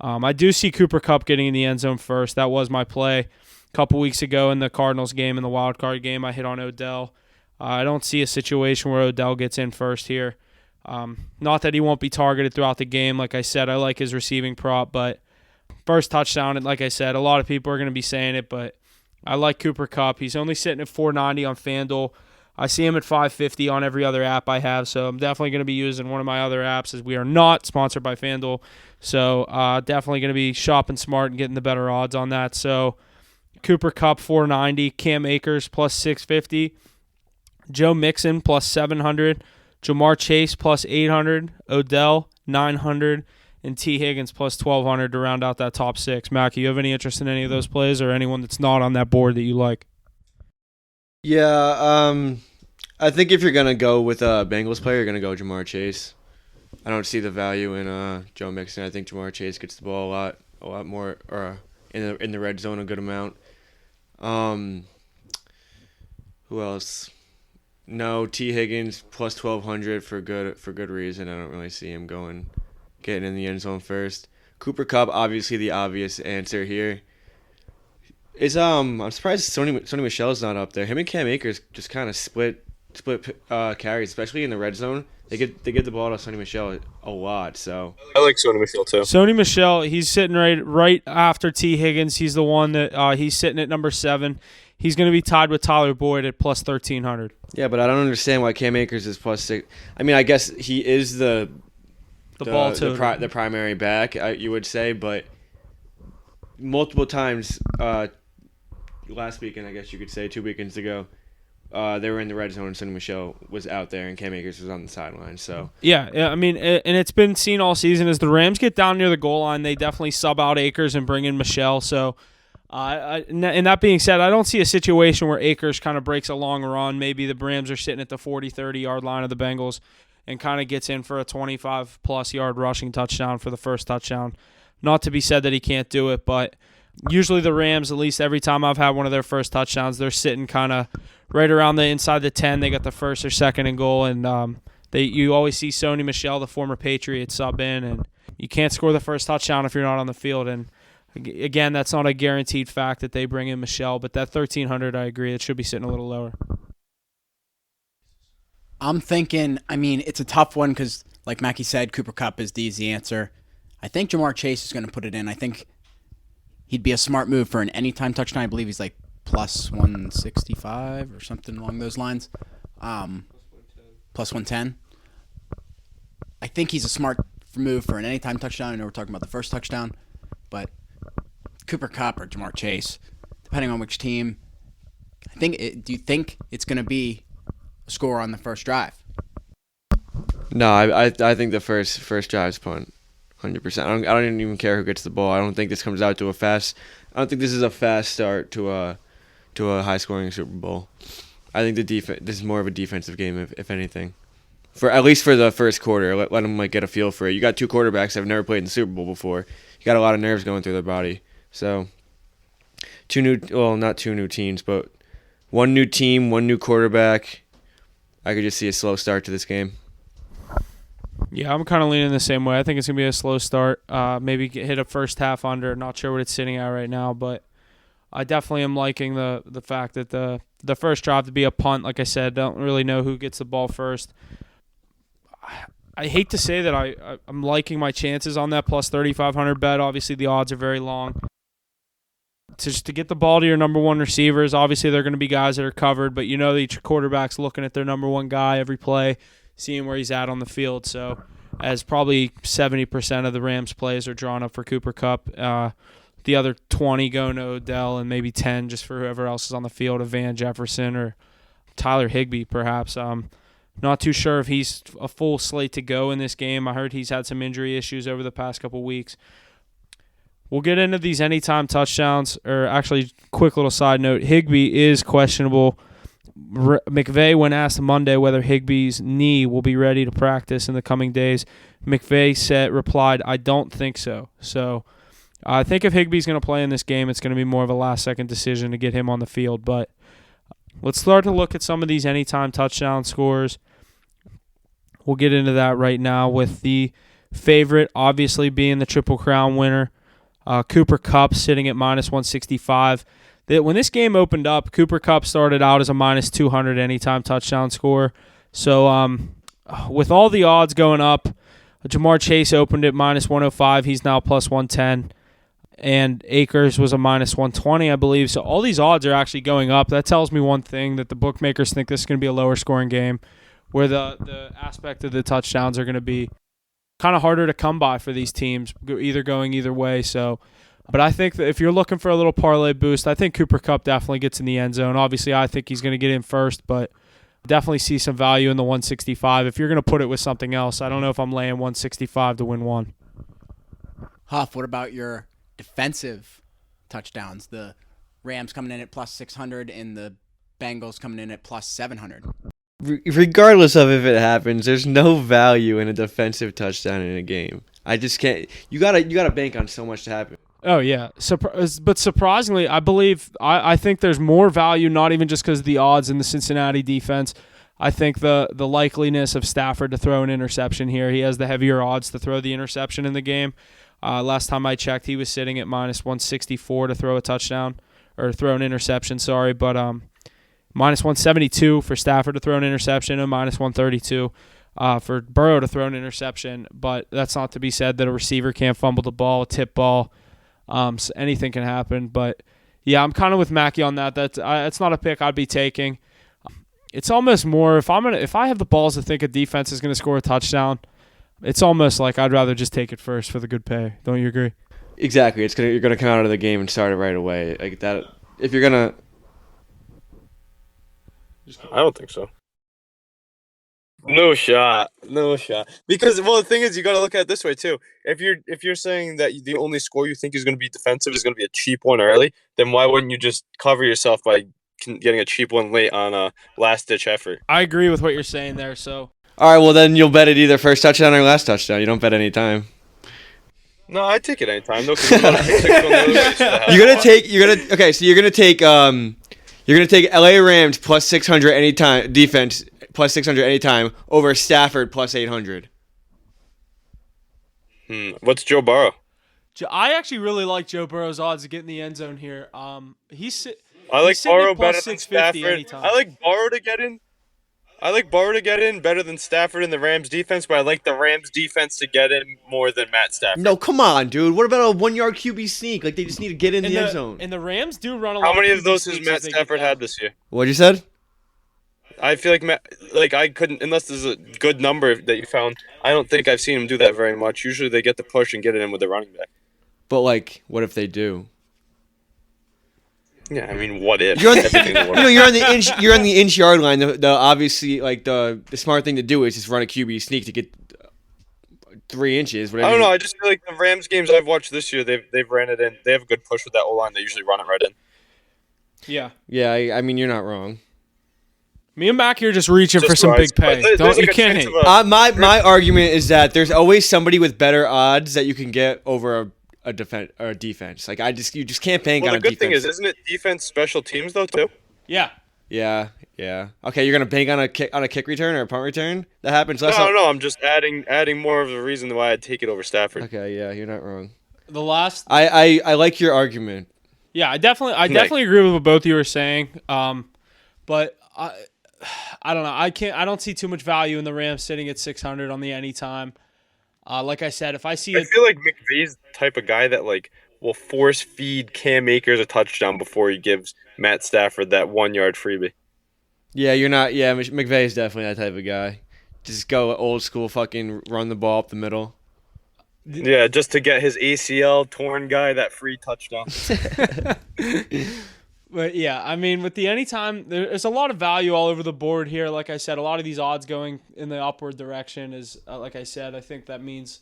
I do see Cooper Kupp getting in the end zone first. That was my play. Couple weeks ago in the Cardinals game, in the wild card game, I hit on Odell. I don't see a situation where Odell gets in first here. Not that he won't be targeted throughout the game. Like I said, I like his receiving prop, but first touchdown, and like I said, a lot of people are going to be saying it, but I like Cooper Kupp. He's only sitting at 490 on FanDuel. I see him at 550 on every other app I have, so I'm definitely going to be using one of my other apps, as we are not sponsored by FanDuel. So definitely going to be shopping smart and getting the better odds on that. So Cooper Kupp 490, Cam Akers plus 650, Joe Mixon plus 700, Jamar Chase plus 800, Odell 900, and T. Higgins plus 1,200 to round out that top 6. Mackie, you have any interest in any of those plays or anyone that's not on that board that you like? Yeah, I think if you're gonna go with a Bengals player, you're gonna go Jamar Chase. I don't see the value in Joe Mixon. I think Jamar Chase gets the ball a lot more, or in the red zone a good amount. Who else? No, T. Higgins plus 1,200 for good reason. I don't really see him getting in the end zone first. Cooper Kupp, obviously the obvious answer here. I'm surprised Sony Michel's not up there. Him and Cam Akers just kind of split carries, especially in the red zone. They get the ball to Sony Michel a lot. So I like Sony Michel too. Sony Michel, he's sitting right after T. Higgins. He's the one that he's sitting at number 7. He's going to be tied with Tyler Boyd at plus 1,300. Yeah, but I don't understand why Cam Akers is plus 6. I mean, I guess he is the primary back, you would say, but multiple times last weekend, I guess you could say 2 weekends ago, they were in the red zone and Sony Michel was out there and Cam Akers was on the sideline. So yeah, I mean, and it's been seen all season as the Rams get down near the goal line, they definitely sub out Akers and bring in Michel. So and that being said, I don't see a situation where Akers kind of breaks a long run. Maybe the Rams are sitting at the 40, 30-yard line of the Bengals and kind of gets in for a 25-plus yard rushing touchdown for the first touchdown. Not to be said that he can't do it, but usually the Rams, at least every time I've had one of their first touchdowns, they're sitting kind of right around the inside the 10. They got the first or second and goal, and you always see Sony Michel, the former Patriot, sub in, and you can't score the first touchdown if you're not on the field. And again, that's not a guaranteed fact that they bring in Michel, but that 1,300, I agree, it should be sitting a little lower. I'm thinking, I mean, it's a tough one because, like Mackie said, Cooper Kupp is the easy answer. I think Jamar Chase is going to put it in. I think he'd be a smart move for an anytime touchdown. I believe he's like plus 165 or something along those lines. Plus 110. I think he's a smart move for an anytime touchdown. I know we're talking about the first touchdown, but Cooper Kupp or Jamar Chase, depending on which team. Do you think it's going to be a score on the first drive? No, I think the first drive's punt, 100%. I don't even care who gets the ball. I don't think this comes out to I don't think this is a fast start to a high scoring Super Bowl. I think this is more of a defensive game, if anything. At least for the first quarter, let them get a feel for it. You got 2 quarterbacks that have never played in the Super Bowl before. You got a lot of nerves going through their body. So not 2 new teams, but 1 new team, 1 new quarterback. I could just see a slow start to this game. Yeah, I'm kind of leaning the same way. I think it's going to be a slow start. Maybe hit a first half under. Not sure what it's sitting at right now, but I definitely am liking the fact that the first drive to be a punt. Like I said, don't really know who gets the ball first. I hate to say that I'm liking my chances on that plus 3,500 bet. Obviously, the odds are very long. To get the ball to your number 1 receivers, obviously they're going to be guys that are covered, but you know that each quarterback's looking at their number 1 guy every play, seeing where he's at on the field. So as probably 70% of the Rams plays are drawn up for Cooper Kupp, the other 20 going to Odell and maybe 10 just for whoever else is on the field, of Van Jefferson or Tyler Higbee perhaps. Not too sure if he's a full slate to go in this game. I heard he's had some injury issues over the past couple weeks. We'll get into these anytime touchdowns, or actually, quick little side note, Higbee is questionable. McVay, when asked Monday whether Higbee's knee will be ready to practice in the coming days, McVay replied, "I don't think so." So I think if Higbee's going to play in this game, it's going to be more of a last-second decision to get him on the field. But let's start to look at some of these anytime touchdown scores. We'll get into that right now with the favorite obviously being the Triple Crown winner, Cooper Kupp, sitting at minus 165. When this game opened up, Cooper Kupp started out as a minus 200 anytime touchdown score. So with all the odds going up, Jamar Chase opened at minus 105. He's now plus 110. and Akers was a minus 120, I believe. So all these odds are actually going up. That tells me one thing, that the bookmakers think this is going to be a lower scoring game, where the aspect of the touchdowns are going to be kind of harder to come by for these teams, either going either way. So, but I think that if you're looking for a little parlay boost, I think Cooper Kupp definitely gets in the end zone. Obviously, I think he's going to get in first, but definitely see some value in the 165. If you're going to put it with something else, I don't know if I'm laying 165 to win one. Huff, what about your defensive touchdowns? The Rams coming in at plus 600 and the Bengals coming in at plus 700. Regardless of if it happens, there's no value in a defensive touchdown in a game. I just can't. You gotta bank on so much to happen. Oh, yeah. But surprisingly, I think there's more value, not even just because of the odds in the Cincinnati defense. I think the likeliness of Stafford to throw an interception here, he has the heavier odds to throw the interception in the game. Last time I checked, he was sitting at minus 164 to throw a touchdown, or throw an interception, sorry. But minus 172 for Stafford to throw an interception, and minus 132 for Burrow to throw an interception. But that's not to be said that a receiver can't fumble the ball, a tip ball. So anything can happen. But yeah, I'm kind of with Mackie on that. That's not a pick I'd be taking. It's almost more if I have the balls to think a defense is going to score a touchdown, it's almost like I'd rather just take it first for the good pay. Don't you agree? Exactly. You're gonna come out of the game and start it right away. Like that. If you're gonna, I don't think so. No shot. Because the thing is, you got to look at it this way too. If you're saying that the only score you think is going to be defensive is going to be a cheap one early, then why wouldn't you just cover yourself by getting a cheap one late on a last ditch effort? I agree with what you're saying there. So all right, well then you'll bet it either first touchdown or last touchdown. You don't bet any time. No, I take it anytime. No, 'cause there's a lot of pick six on the other way, so you're gonna take LA Rams plus 600 anytime defense plus 600 anytime over Stafford plus 800. What's Joe Burrow? I actually really like Joe Burrow's odds to get in the end zone here. I like Burrow better than Stafford. Anytime. I like Burrow to get in. Better than Stafford in the Rams defense, but I like the Rams defense to get in more than Matt Stafford. No, come on, dude. What about a 1 yard QB sneak? Like they just need to get in the end zone. And the Rams do run a lot. How many of of those has sneaks Matt as they Stafford get had this year? What you said? I feel like I couldn't, unless there's a good number that you found. I don't think I've seen him do that very much. Usually they get the push and get it in with the running back. But like, what if they do? Yeah, I mean, what if? You're on the inch yard line. The obviously like the smart thing to do is just run a QB sneak to get 3 inches. I don't know. I just feel like the Rams games I've watched this year, they've ran it in. They have a good push with that O line. They usually run it right in. Yeah. Yeah, I mean, you're not wrong. Me and Mac here just reaching for some big pay. You can't hate. My argument is that there's always somebody with better odds that you can get over a defense. Like you just can't bank on a defense. The good thing is, isn't it defense special teams though too? Yeah. Yeah. Okay, you're gonna bank on a kick return or a punt return. That happens less. No. I'm just adding more of the reason why I'd take it over Stafford. Okay, yeah, you're not wrong. The last. I like your argument. Yeah, I definitely agree with what both of you were saying. But I don't know. I don't see too much value in the Rams sitting at 600 on the anytime. Like I said, if I see I feel like McVay's the type of guy that like will force feed Cam Akers a touchdown before he gives Matt Stafford that 1 yard freebie. Yeah, you're not. Yeah, McVay's definitely that type of guy. Just go old school, fucking run the ball up the middle. Yeah, just to get his ACL torn guy that free touchdown. But yeah, I mean, with the anytime, there's a lot of value all over the board here. Like I said, a lot of these odds going in the upward direction is, like I said, I think that means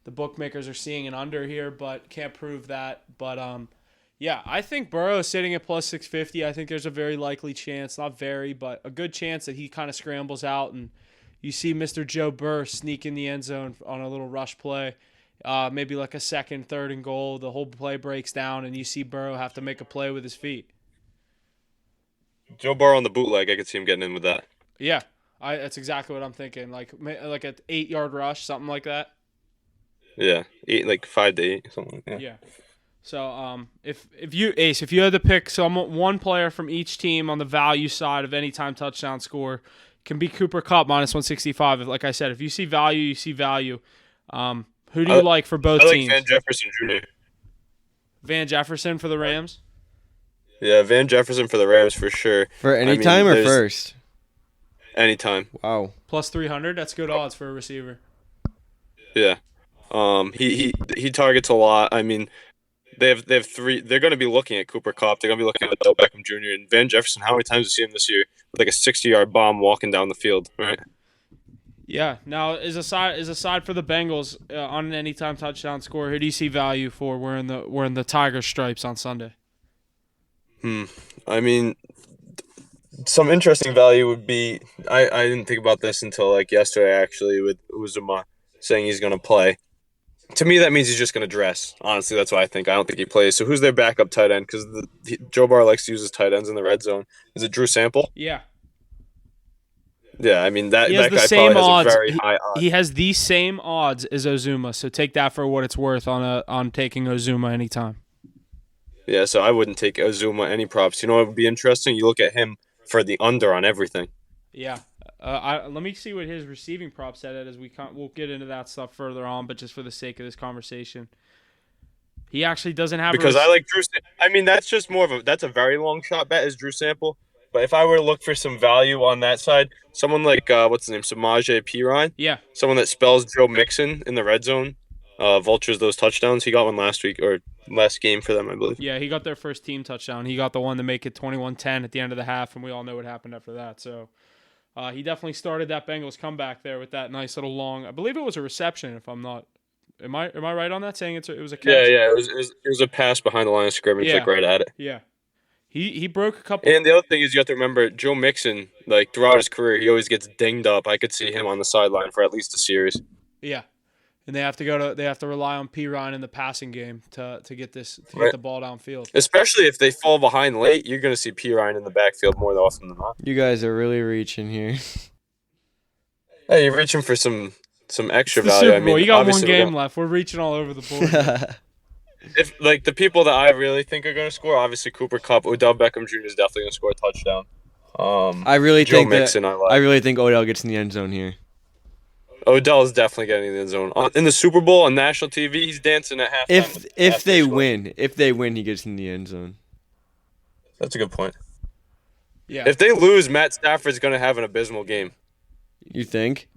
the bookmakers are seeing an under here, but can't prove that. But yeah, I think Burrow is sitting at plus 650. I think there's a very likely chance, not very, but a good chance that he kind of scrambles out and you see Mr. Joe Burr sneak in the end zone on a little rush play. Maybe like a second, third and goal. The whole play breaks down and you see Burrow have to make a play with his feet. Joe Burrow on the bootleg, I could see him getting in with that. Yeah, that's exactly what I'm thinking. Like an 8 yard rush, something like that. Yeah, 5 to 8, something like that. Yeah. So if you had to pick one player from each team on the value side of any time touchdown score, can be Cooper Kupp minus 165. Like I said, if you see value, you see value. Who do you like for both teams? I like Van Jefferson Jr. Van Jefferson for the Rams. Yeah, Van Jefferson for the Rams for sure. For any time or first? Anytime. Wow. Plus 300. That's good odds for a receiver. Yeah. He targets a lot. I mean, they have three. They're going to be looking at Cooper Kupp. They're going to be looking at Odell Beckham Jr. and Van Jefferson. How many times have you seen him this year with like a 60-yard bomb walking down the field? Right. Yeah. Now, is aside for the Bengals on an anytime touchdown score, who do you see value for wearing the Tiger stripes on Sunday? I mean, some interesting value would be. I didn't think about this until like yesterday actually with Uzuma saying he's going to play. To me, that means he's just going to dress. Honestly, that's what I think. I don't think he plays. So who's their backup tight end? Because Joe Barr likes to use his tight ends in the red zone. Is it Drew Sample? Yeah. Yeah, I mean, that He has guy the same probably odds. has a very high odds. He has the same odds as Ozuma, so take that for what it's worth on taking Ozuma anytime. Yeah, so I wouldn't take Ozuma any props. You know what would be interesting? You look at him for the under on everything. Yeah. Let me see what his receiving prop set at as we'll get into that stuff further on, but just for the sake of this conversation. He actually doesn't have Because I like Drew. I mean, that's just that's a very long shot bet is Drew Sample. But if I were to look for some value on that side, someone like what's his name, Samaje Perine, Yeah. someone that spells Joe Mixon in the red zone, vultures those touchdowns. He got one last week or last game for them, I believe. Yeah, he got their first team touchdown. He got the one to make it 21-10 at the end of the half, and we all know what happened after that. So he definitely started that Bengals comeback there with that nice little long. I believe it was a reception. If I'm not, am I right on that? Saying it was a catch. Yeah. It was a pass behind the line of scrimmage, like right at it. Yeah. He broke a couple. And the other thing is you have to remember Joe Mixon, like throughout his career, he always gets dinged up. I could see him on the sideline for at least a series. Yeah. And they have to rely on Perine in the passing game to get get the ball downfield. Especially if they fall behind late, you're going to see Perine in the backfield more often than not. You guys are really reaching here. Hey, you're reaching for some extra The value. Super Bowl. I mean, You got one obviously game left. We're reaching all over the board. if like the people that I really think are going to score, obviously Cooper Kupp, Odell Beckham Jr. is definitely going to score a touchdown. I really Joe think Mixon, that, I like. I really think Odell gets in the end zone here. Odell is definitely getting in the end zone in the Super Bowl on national TV. He's dancing at halftime. If they win, he gets in the end zone. That's a good point. Yeah. If they lose, Matt Stafford's going to have an abysmal game. You think?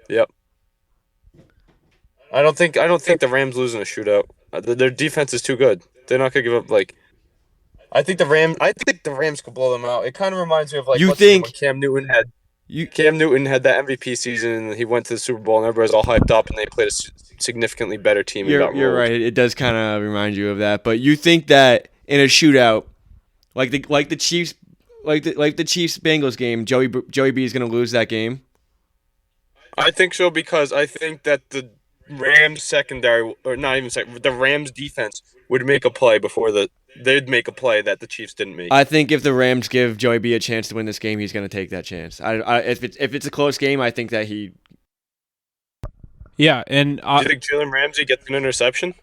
Yep. I don't think the Rams lose in a shootout. Their defense is too good. They're not gonna give up. Like, I think the Rams could blow them out. It kind of reminds me of like You what's his name think- when Cam Newton had that MVP season and he went to the Super Bowl and everybody was all hyped up and they played a significantly better team. And got You're rolled. right. It does kind of remind you of that. But you think that in a shootout, like the Chiefs, like the Chiefs Bengals game, Joey B is gonna lose that game? I think so because I think that the Rams secondary, or not even the Rams defense would make a play they'd make a play that the Chiefs didn't make. I think if the Rams give Joey B a chance to win this game, he's gonna take that chance. If it's a close game, I think that he. Yeah, and Do you think Jalen Ramsey gets an interception?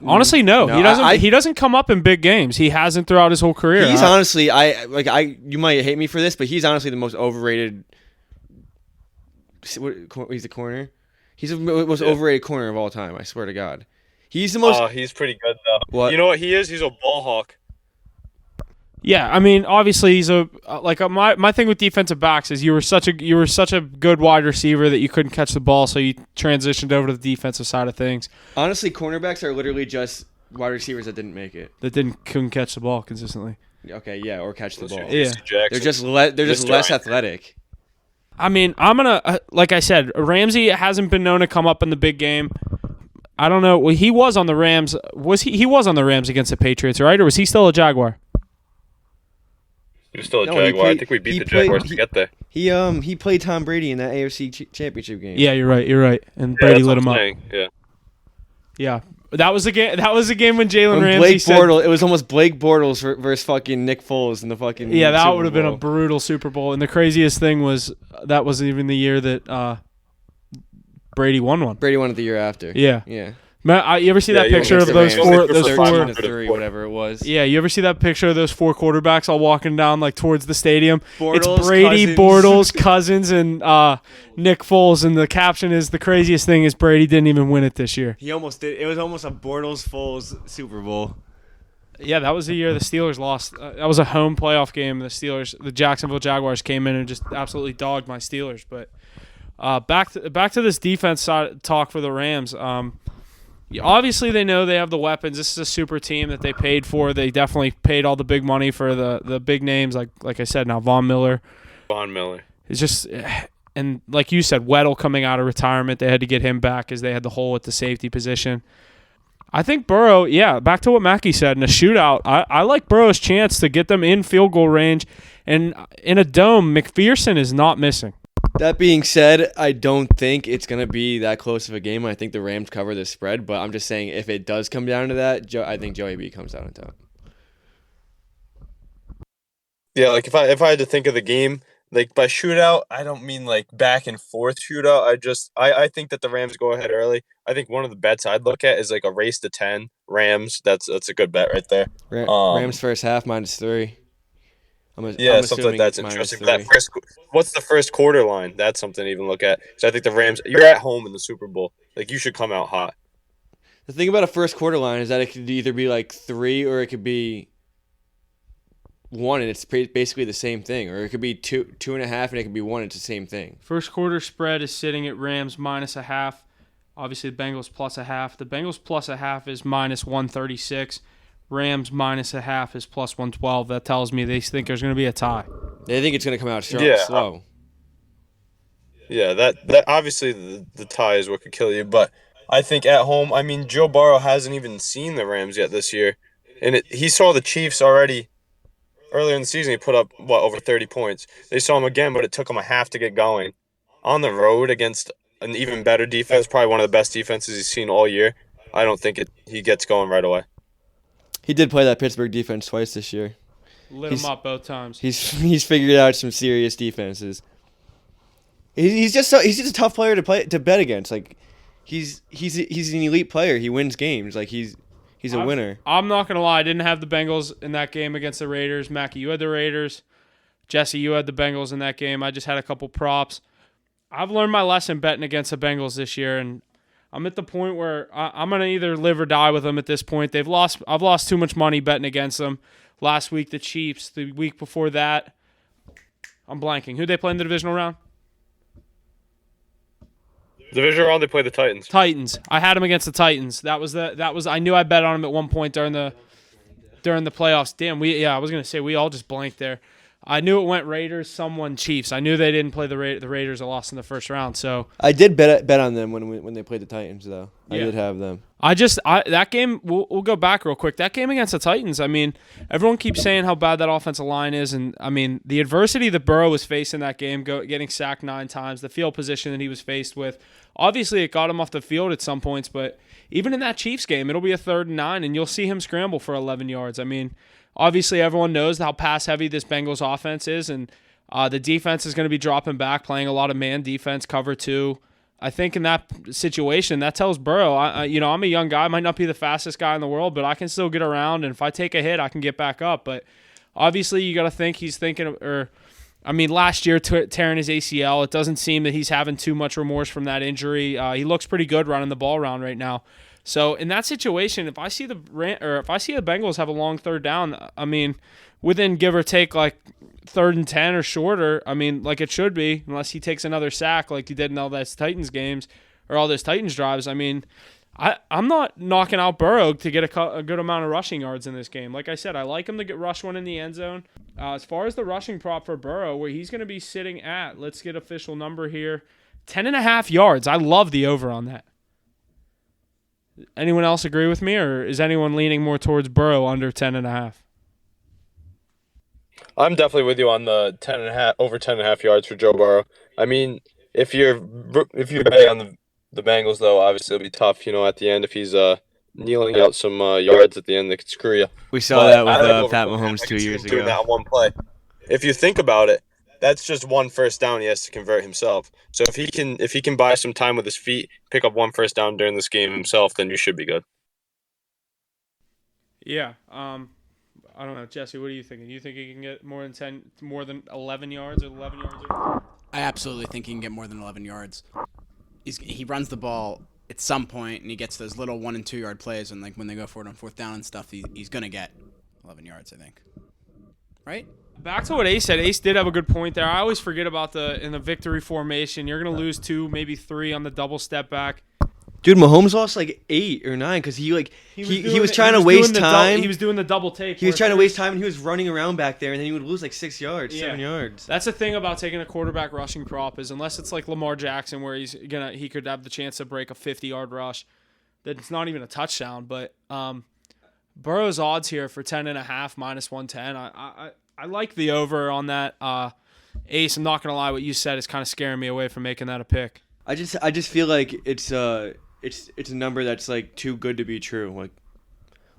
honestly, no. No, He doesn't. he doesn't come up in big games. He hasn't throughout his whole career. He's honestly, you might hate me for this, but he's honestly the most overrated. He's the corner. He's the most overrated corner of all time. I swear to God, he's the most. Oh, he's pretty good though. What? You know what he is? He's a ball hawk. Yeah, I mean, obviously he's my thing with defensive backs is you were such a good wide receiver that you couldn't catch the ball, so you transitioned over to the defensive side of things. Honestly, cornerbacks are literally just wide receivers that didn't make it. That couldn't catch the ball consistently. Okay, yeah, or catch the ball. Yeah. They're just less athletic. I mean, I'm gonna like I said, Ramsey hasn't been known to come up in the big game. I don't know. Well, he was on the Rams. He was on the Rams against the Patriots, right? Or was he still a Jaguar? He was still a No, Jaguar. I think we he beat the played- Jaguars to get there. He played Tom Brady in that AFC Championship game. Yeah, you're right. And Yeah, Brady that's lit what him I'm up. saying. Yeah. Yeah, that was the game. That was the game when Jalen When Ramsey Blake said, Bortles, it was almost Blake Bortles versus fucking Nick Foles in the fucking. "Yeah, that Super would have been a Bowl. brutal Super Bowl." And the craziest thing was that was even the year that Brady won one. Brady won it the year after. Yeah. Yeah. You ever see that you picture of against those the four? Rams. Those 13 four. to 3, whatever it was. Yeah, you ever see that picture of those 4 quarterbacks all walking down like towards the stadium? Bortles, It's Brady, Cousins. Bortles, Cousins, and Nick Foles. And the caption is, "The craziest thing is Brady didn't even win it this year." He almost did. It was almost a Bortles Foles Super Bowl. Yeah, that was the year the Steelers lost. That was a home playoff game. The Jacksonville Jaguars came in and just absolutely dogged my Steelers. But back to this defense side talk for the Rams. Obviously, they know they have the weapons. This is a super team that they paid for. They definitely paid all the big money for the big names, like I said. Now Von Miller. It's just, and like you said, Weddle coming out of retirement. They had to get him back as they had the hole at the safety position. I think Burrow, back to what Mackey said, in a shootout, I like Burrow's chance to get them in field goal range. And in a dome, McPherson is not missing. That being said, I don't think it's going to be that close of a game. I think the Rams cover the spread, but I'm just saying if it does come down to that, I think Joey B comes out on top. Yeah, like if I had to think of the game, like by shootout, I don't mean like back and forth shootout. I think that the Rams go ahead early. I think one of the bets I'd look at is like a race to 10 Rams. That's a good bet right there. Rams first half -3. I'm something like that's interesting. What's the first quarter line? That's something to even look at. So I think the Rams. You're at home in the Super Bowl. Like you should come out hot. The thing about a first quarter line is that it could either be like 3 or it could be 1, and it's basically the same thing. Or it could be 2.5, and it could be 1. It's the same thing. First quarter spread is sitting at Rams -0.5. Obviously, the Bengals +0.5. The Bengals +0.5 is -136. Rams -0.5 is +112. That tells me they think there's going to be a tie. They think it's going to come out slow. Yeah, that obviously the tie is what could kill you. But I think at home, I mean, Joe Burrow hasn't even seen the Rams yet this year, and he saw the Chiefs already earlier in the season. He put up over 30 points. They saw him again, but it took him a half to get going. On the road against an even better defense, probably one of the best defenses he's seen all year. I don't think he gets going right away. He did play that Pittsburgh defense twice this year. Lit him up both times. He's figured out some serious defenses. He's just a tough player to bet against. Like he's an elite player. He wins games. Like he's a winner. I'm not gonna lie. I didn't have the Bengals in that game against the Raiders. Mackie, you had the Raiders. Jesse, you had the Bengals in that game. I just had a couple props. I've learned my lesson betting against the Bengals this year, and I'm at the point where I'm going to either live or die with them at this point. I've lost too much money betting against them. Last week, the Chiefs. The week before that, I'm blanking. Who'd they play in the divisional round? Divisional round, they play the Titans. Titans. I had them against the Titans. I knew I bet on them at one point during the playoffs. Damn, I was going to say we all just blanked there. I knew it went Raiders, someone Chiefs. I knew they didn't play the Raiders. I lost in the first round. So I did bet on them when they played the Titans, though. I did have them. That game. We'll go back real quick. That game against the Titans. I mean, everyone keeps saying how bad that offensive line is, and I mean the adversity that Burrow was facing that game, getting sacked 9 times, the field position that he was faced with. Obviously, it got him off the field at some points, but even in that Chiefs game, it'll be a 3rd and 9, and you'll see him scramble for 11 yards. I mean. Obviously, everyone knows how pass-heavy this Bengals offense is, and the defense is going to be dropping back, playing a lot of man defense, cover 2. I think in that situation, that tells Burrow, I'm a young guy, I might not be the fastest guy in the world, but I can still get around, and if I take a hit, I can get back up. But obviously, you got to think he's thinking, last year tearing his ACL, it doesn't seem that he's having too much remorse from that injury. He looks pretty good running the ball around right now. So in that situation, if I see the Bengals have a long 3rd down, I mean, within give or take like 3rd and 10 or shorter, I mean, like it should be, unless he takes another sack like he did in all those Titans games or all those Titans drives. I mean, I'm not knocking out Burrow to get a good amount of rushing yards in this game. Like I said, I like him to get rush one in the end zone. As far as the rushing prop for Burrow, where he's going to be sitting at, let's get official number here, 10.5 yards. I love the over on that. Anyone else agree with me, or is anyone leaning more towards Burrow under 10.5? I'm definitely with you on the 10.5 over 10.5 yards for Joe Burrow. I mean, if you're betting on the Bengals, though, obviously it'll be tough. At the end, if he's kneeling out some yards at the end, that could screw you. We saw that with Pat Mahomes 2 years ago. Doing that one play. If you think about it, that's just one first down he has to convert himself. So if he can buy some time with his feet, pick up one first down during this game himself, then you should be good. Yeah. I don't know, Jesse. What are you thinking? You think he can get more than 11 yards or 11 yards? I absolutely think he can get more than 11 yards. He runs the ball at some point, and he gets those little 1 and 2 yard plays, and like when they go for it on fourth down and stuff, he's gonna get 11 yards, I think. Right? Back to what Ace said. Ace did have a good point there. I always forget about in the victory formation. You're gonna lose 2, maybe 3 on the double step back. Dude, Mahomes lost like 8 or 9 because he was trying to waste time. He was doing the double take. He was trying to waste time, and he was running around back there, and then he would lose like 6 yards, 7 yards. That's the thing about taking a quarterback rushing prop is unless it's like Lamar Jackson where he could have the chance to break a 50-yard rush, that it's not even a touchdown. But Burrow's odds here for 10.5 minus 110. I like the over on that. Ace, I'm not gonna lie, what you said is kind of scaring me away from making that a pick. I just feel like it's a number that's like too good to be true. Like,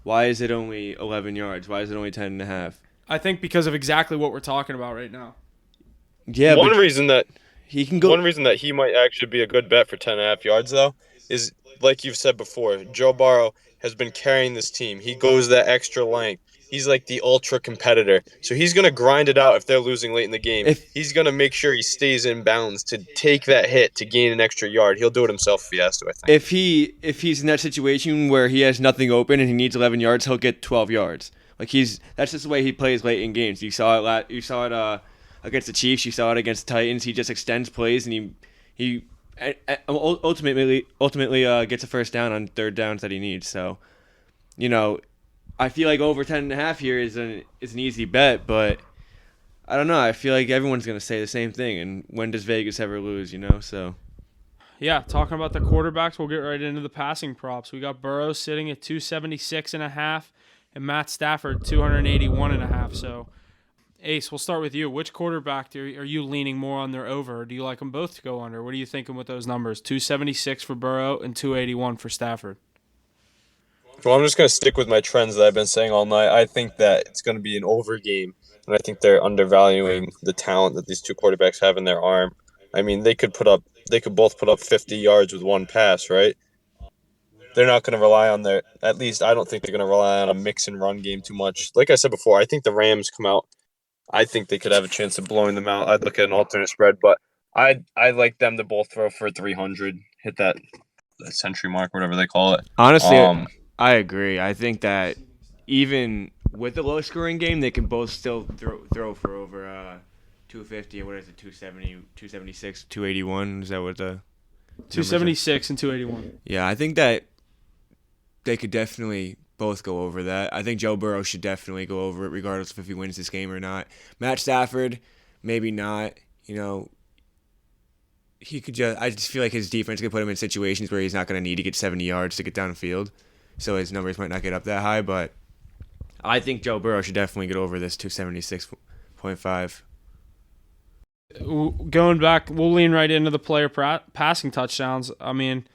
why is it only 11 yards? Why is it only 10.5? I think because of exactly what we're talking about right now. Yeah, One reason that he might actually be a good bet for 10.5 yards though is, like you've said before, Joe Burrow has been carrying this team. He goes that extra length. He's like the ultra competitor. So he's going to grind it out if they're losing late in the game. He's going to make sure he stays in bounds to take that hit to gain an extra yard. He'll do it himself if he has to, I think. If he's in that situation where he has nothing open and he needs 11 yards, he'll get 12 yards. Like that's just the way he plays late in games. You saw it against the Chiefs, you saw it against the Titans. He just extends plays and he ultimately gets a first down on third downs that he needs. So, I feel like over 10.5 here is an easy bet, but I don't know. I feel like everyone's going to say the same thing. And when does Vegas ever lose, So, yeah, talking about the quarterbacks, we'll get right into the passing props. We got Burrow sitting at 276.5 and Matt Stafford 281.5. So, Ace, we'll start with you. Which quarterback are you leaning more on their over, or do you like them both to go under? What are you thinking with those numbers? 276 for Burrow and 281 for Stafford. Well, I'm just going to stick with my trends that I've been saying all night. I think that it's going to be an over game, and I think they're undervaluing the talent that these two quarterbacks have in their arm. I mean, they could both put up 50 yards with one pass, right? They're not going to rely on at least I don't think they're going to rely on a mix and run game too much. Like I said before, I think the Rams come out. I think they could have a chance of blowing them out. I'd look at an alternate spread, but I'd like them to both throw for 300, hit that century mark, whatever they call it. Honestly, I agree. I think that even with the low scoring game, they can both still throw for over 250. What is it? 270, 276, 281. Is that what the 276 and 281? Yeah, I think that they could definitely both go over that. I think Joe Burrow should definitely go over it, regardless of if he wins this game or not. Matt Stafford, maybe not. He could I just feel like his defense could put him in situations where he's not going to need to get 70 yards to get downfield. So his numbers might not get up that high, but I think Joe Burrow should definitely get over this 276.5. Going back, we'll lean right into the player passing touchdowns. I mean,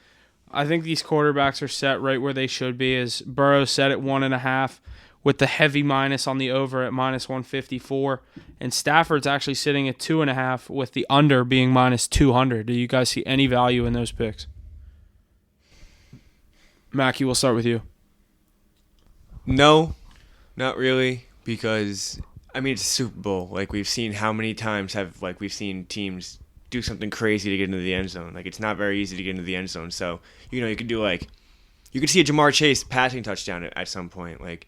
I think these quarterbacks are set right where they should be. Is Burrow set at 1.5 with the heavy minus on the over at minus 154, and Stafford's actually sitting at 2.5 with the under being minus 200. Do you guys see any value in those picks? Mackie, we'll start with you. No, not really, because it's a Super Bowl. Like, we've seen how many times we've seen teams do something crazy to get into the end zone. Like, it's not very easy to get into the end zone. So, you could do you could see a Jamar Chase passing touchdown at some point. Like,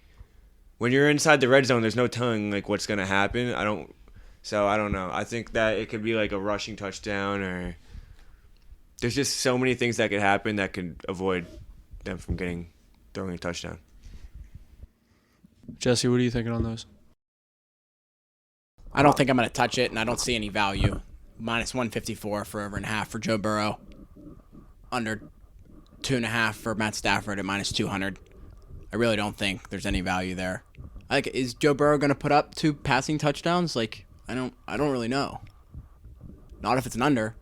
when you're inside the red zone, there's no telling what's gonna happen. I don't know. I think that it could be like a rushing touchdown, or there's just so many things that could happen that could avoid them from throwing a touchdown. Jesse, what are you thinking on those? I don't think I'm going to touch it, and I don't see any value. Minus 154 for over and a half for Joe Burrow. Under 2.5 for Matt Stafford at minus 200. I really don't think there's any value there. Is Joe Burrow going to put up 2 passing touchdowns? I don't really know. Not if it's an under.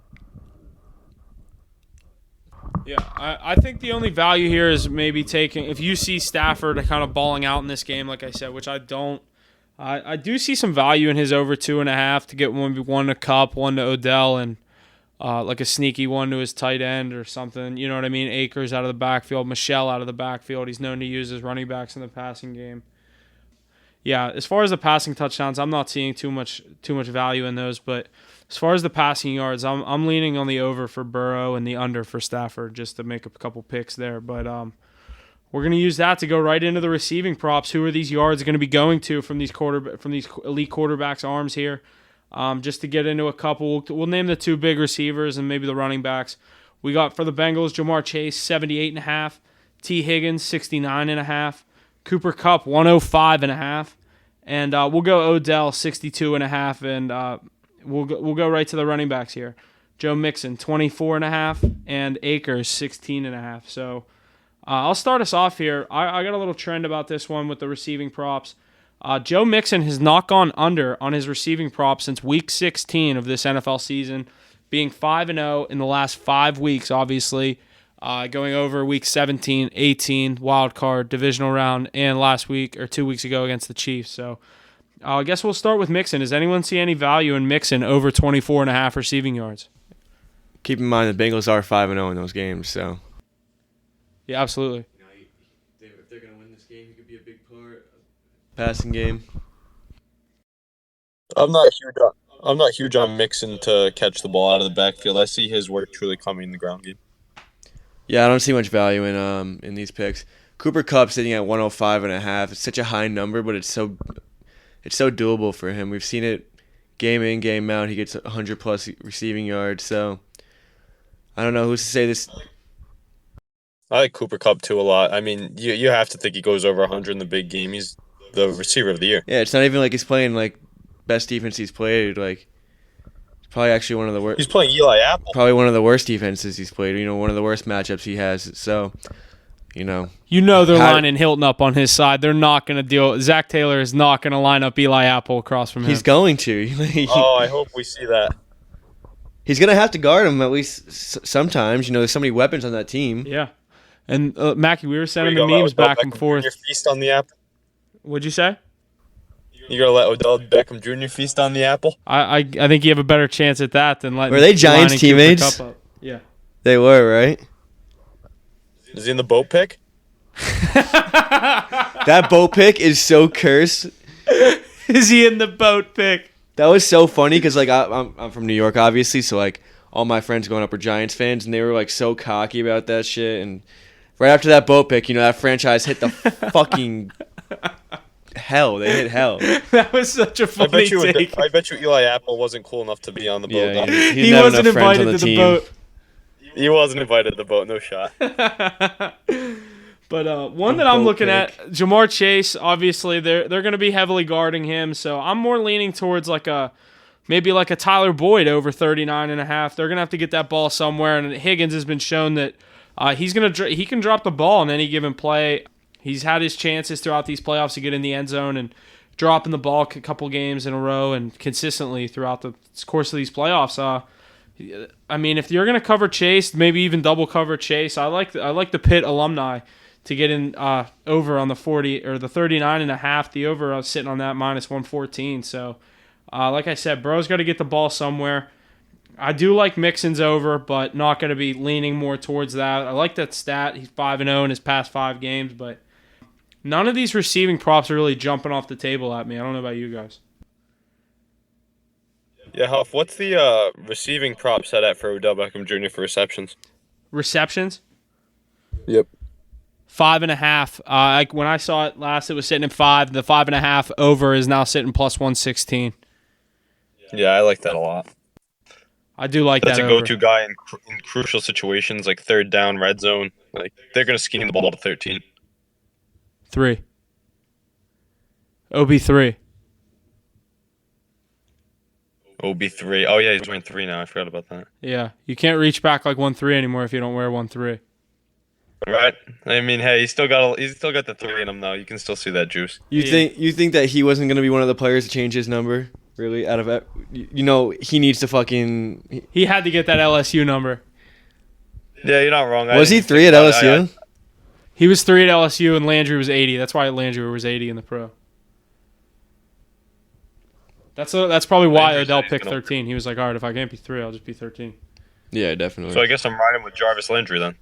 Yeah, I think the only value here is maybe if you see Stafford kind of balling out in this game, like I said, which I don't, I do see some value in his over 2.5 to get one to Kupp, one to Odell, and like a sneaky one to his tight end or something. You know what I mean? Akers out of the backfield, Michelle out of the backfield. He's known to use his running backs in the passing game. Yeah, as far as the passing touchdowns, I'm not seeing too much value in those. But as far as the passing yards, I'm leaning on the over for Burrow and the under for Stafford just to make a couple picks there. But we're going to use that to go right into the receiving props. Who are these yards going to be going to from these elite quarterbacks' arms here? Just to get into a couple, we'll name the two big receivers and maybe the running backs. We got for the Bengals, Jamar Chase, 78.5. T. Higgins, 69.5. Cooper Kupp, 105.5. And we'll go Odell, 62.5. And we'll go right to the running backs here. Joe Mixon, 24.5. And Akers, 16.5. So I'll start us off here. I got a little trend about this one with the receiving props. Joe Mixon has not gone under on his receiving props since Week 16 of this NFL season, being 5-0 in the last 5 weeks, obviously, going over Week 17, 18, wild card, divisional round, and last week or 2 weeks ago against the Chiefs. So I guess we'll start with Mixon. Does anyone see any value in Mixon over 24.5 receiving yards? Keep in mind the Bengals are 5-0 in those games, so. Yeah, absolutely. If they're going to win this game, he could be a big part. Passing game. I'm not huge on Mixon to catch the ball out of the backfield. I see his work truly coming in the ground game. Yeah, I don't see much value in these picks. Cooper Kupp sitting at 105.5. It's such a high number, but it's so doable for him. We've seen it game in, game out. He gets 100 plus receiving yards. So I don't know who's to say this. I like Cooper Kupp too a lot. I mean, you have to think he goes over 100 in the big game. He's the receiver of the year. Yeah, it's not even like he's playing like best defense he's played. Like probably actually one of the worst. He's playing Eli Apple. Probably one of the worst defenses he's played. One of the worst matchups he has. So, they're lining Hilton up on his side. They're not going to deal. Zach Taylor is not going to line up Eli Apple across from him. He's going to. I hope we see that. He's going to have to guard him at least sometimes. There's so many weapons on that team. Yeah. And Mackie, we were sending the memes back and forth. Jr. feast on the apple. What'd you say? You gonna let Odell Beckham Jr. feast on the apple? I think you have a better chance at that than letting. Were they Giants teammates? Yeah. They were, right? Is he in the boat pick? That boat pick is so cursed. Is he in the boat pick? That was so funny because I'm from New York, obviously, so like all my friends growing up were Giants fans, and they were like so cocky about that shit. And right after that boat pick, that franchise hit the fucking hell. They hit hell. That was such a funny take. I bet you Eli Apple wasn't cool enough to be on the boat. Yeah, he wasn't invited to the boat. He wasn't invited to the boat. No shot. But one that I'm looking at, Jamar Chase, obviously they're going to be heavily guarding him, so I'm more leaning towards maybe like a Tyler Boyd over 39.5. They're going to have to get that ball somewhere, and Higgins has been shown that he can drop the ball in any given play. He's had his chances throughout these playoffs to get in the end zone and dropping the ball a couple games in a row and consistently throughout the course of these playoffs. I mean, if you're going to cover Chase, maybe even double cover Chase, I like the Pitt alumni to get in over on the 40 or the 39.5. The over I was sitting on that minus 114. So, like I said, Bro's got to get the ball somewhere. I do like Mixon's over, but not going to be leaning more towards that. I like that stat. He's 5-0 in his past 5 games, but none of these receiving props are really jumping off the table at me. I don't know about you guys. Yeah, Huff, what's the receiving prop set at for Odell Beckham Jr. for receptions? Receptions? Yep. 5.5. When I saw it last, it was sitting at 5. The 5.5 over is now sitting plus 116. Yeah, I like that a lot. I do like That's that. That's a go-to guy in crucial situations like third down, red zone. Like they're going to scheme the ball to 13. 3. OB3. OB3. Oh yeah, he's wearing 3 now. I forgot about that. Yeah, you can't reach back like 1-3 anymore if you don't wear 1-3. Right. I mean, hey, he's still got the 3 in him though. You can still see that juice. You think that he wasn't going to be one of the players to change his number? Really? Out of he needs to fucking. He had to get that LSU number. Yeah, you're not wrong. Was he 3 at LSU? He was 3 at LSU, and Landry was 80. That's why Landry was 80 in the pro. That's probably why Andrew Odell said he's picked gonna- 13. He was like, all right, if I can't be 3, I'll just be 13. Yeah, definitely. So I guess I'm riding with Jarvis Landry then.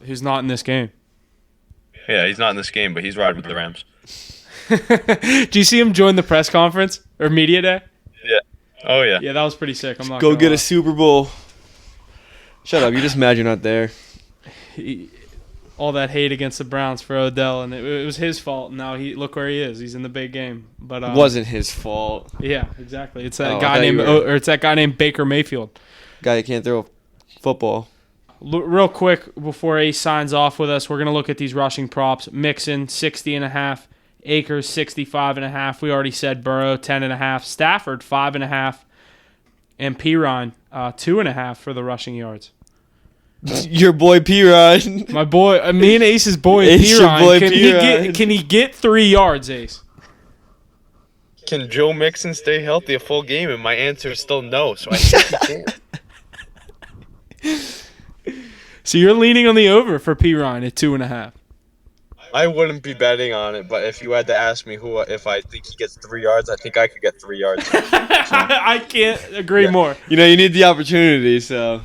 Who's not in this game? Yeah, he's not in this game, but he's riding with the Rams. Do you see him join the press conference or media day? Yeah. Oh yeah. Yeah, that was pretty sick. I'm not Go gonna get lie. a Super Bowl. Shut up. You're just mad you're not there. All that hate against the Browns for Odell, and it was his fault. Now look where he is. He's in the big game. But It wasn't his fault. Yeah, exactly. It's that Oh, I guy thought you named were- it's that guy named Baker Mayfield. Guy that can't throw a football. Real quick before Ace signs off with us, we're gonna look at these rushing props. Mixon 60.5, Akers 65.5. We already said Burrow 10.5, Stafford 5.5, and Pirine 2.5 for the rushing yards. Your boy P-Rod. My boy, me and Ace's boy Ace, your Pirine. boy Can Pirine. he get 3 yards, Ace? Can Joe Mixon stay healthy a full game? And my answer is still no. So I think he can. So you're leaning on the over for Pirine at 2.5. I wouldn't be betting on it, but if you had to ask me if I think he gets 3 yards, I think I could get 3 yards. I can't agree more. You know, you need the opportunity, so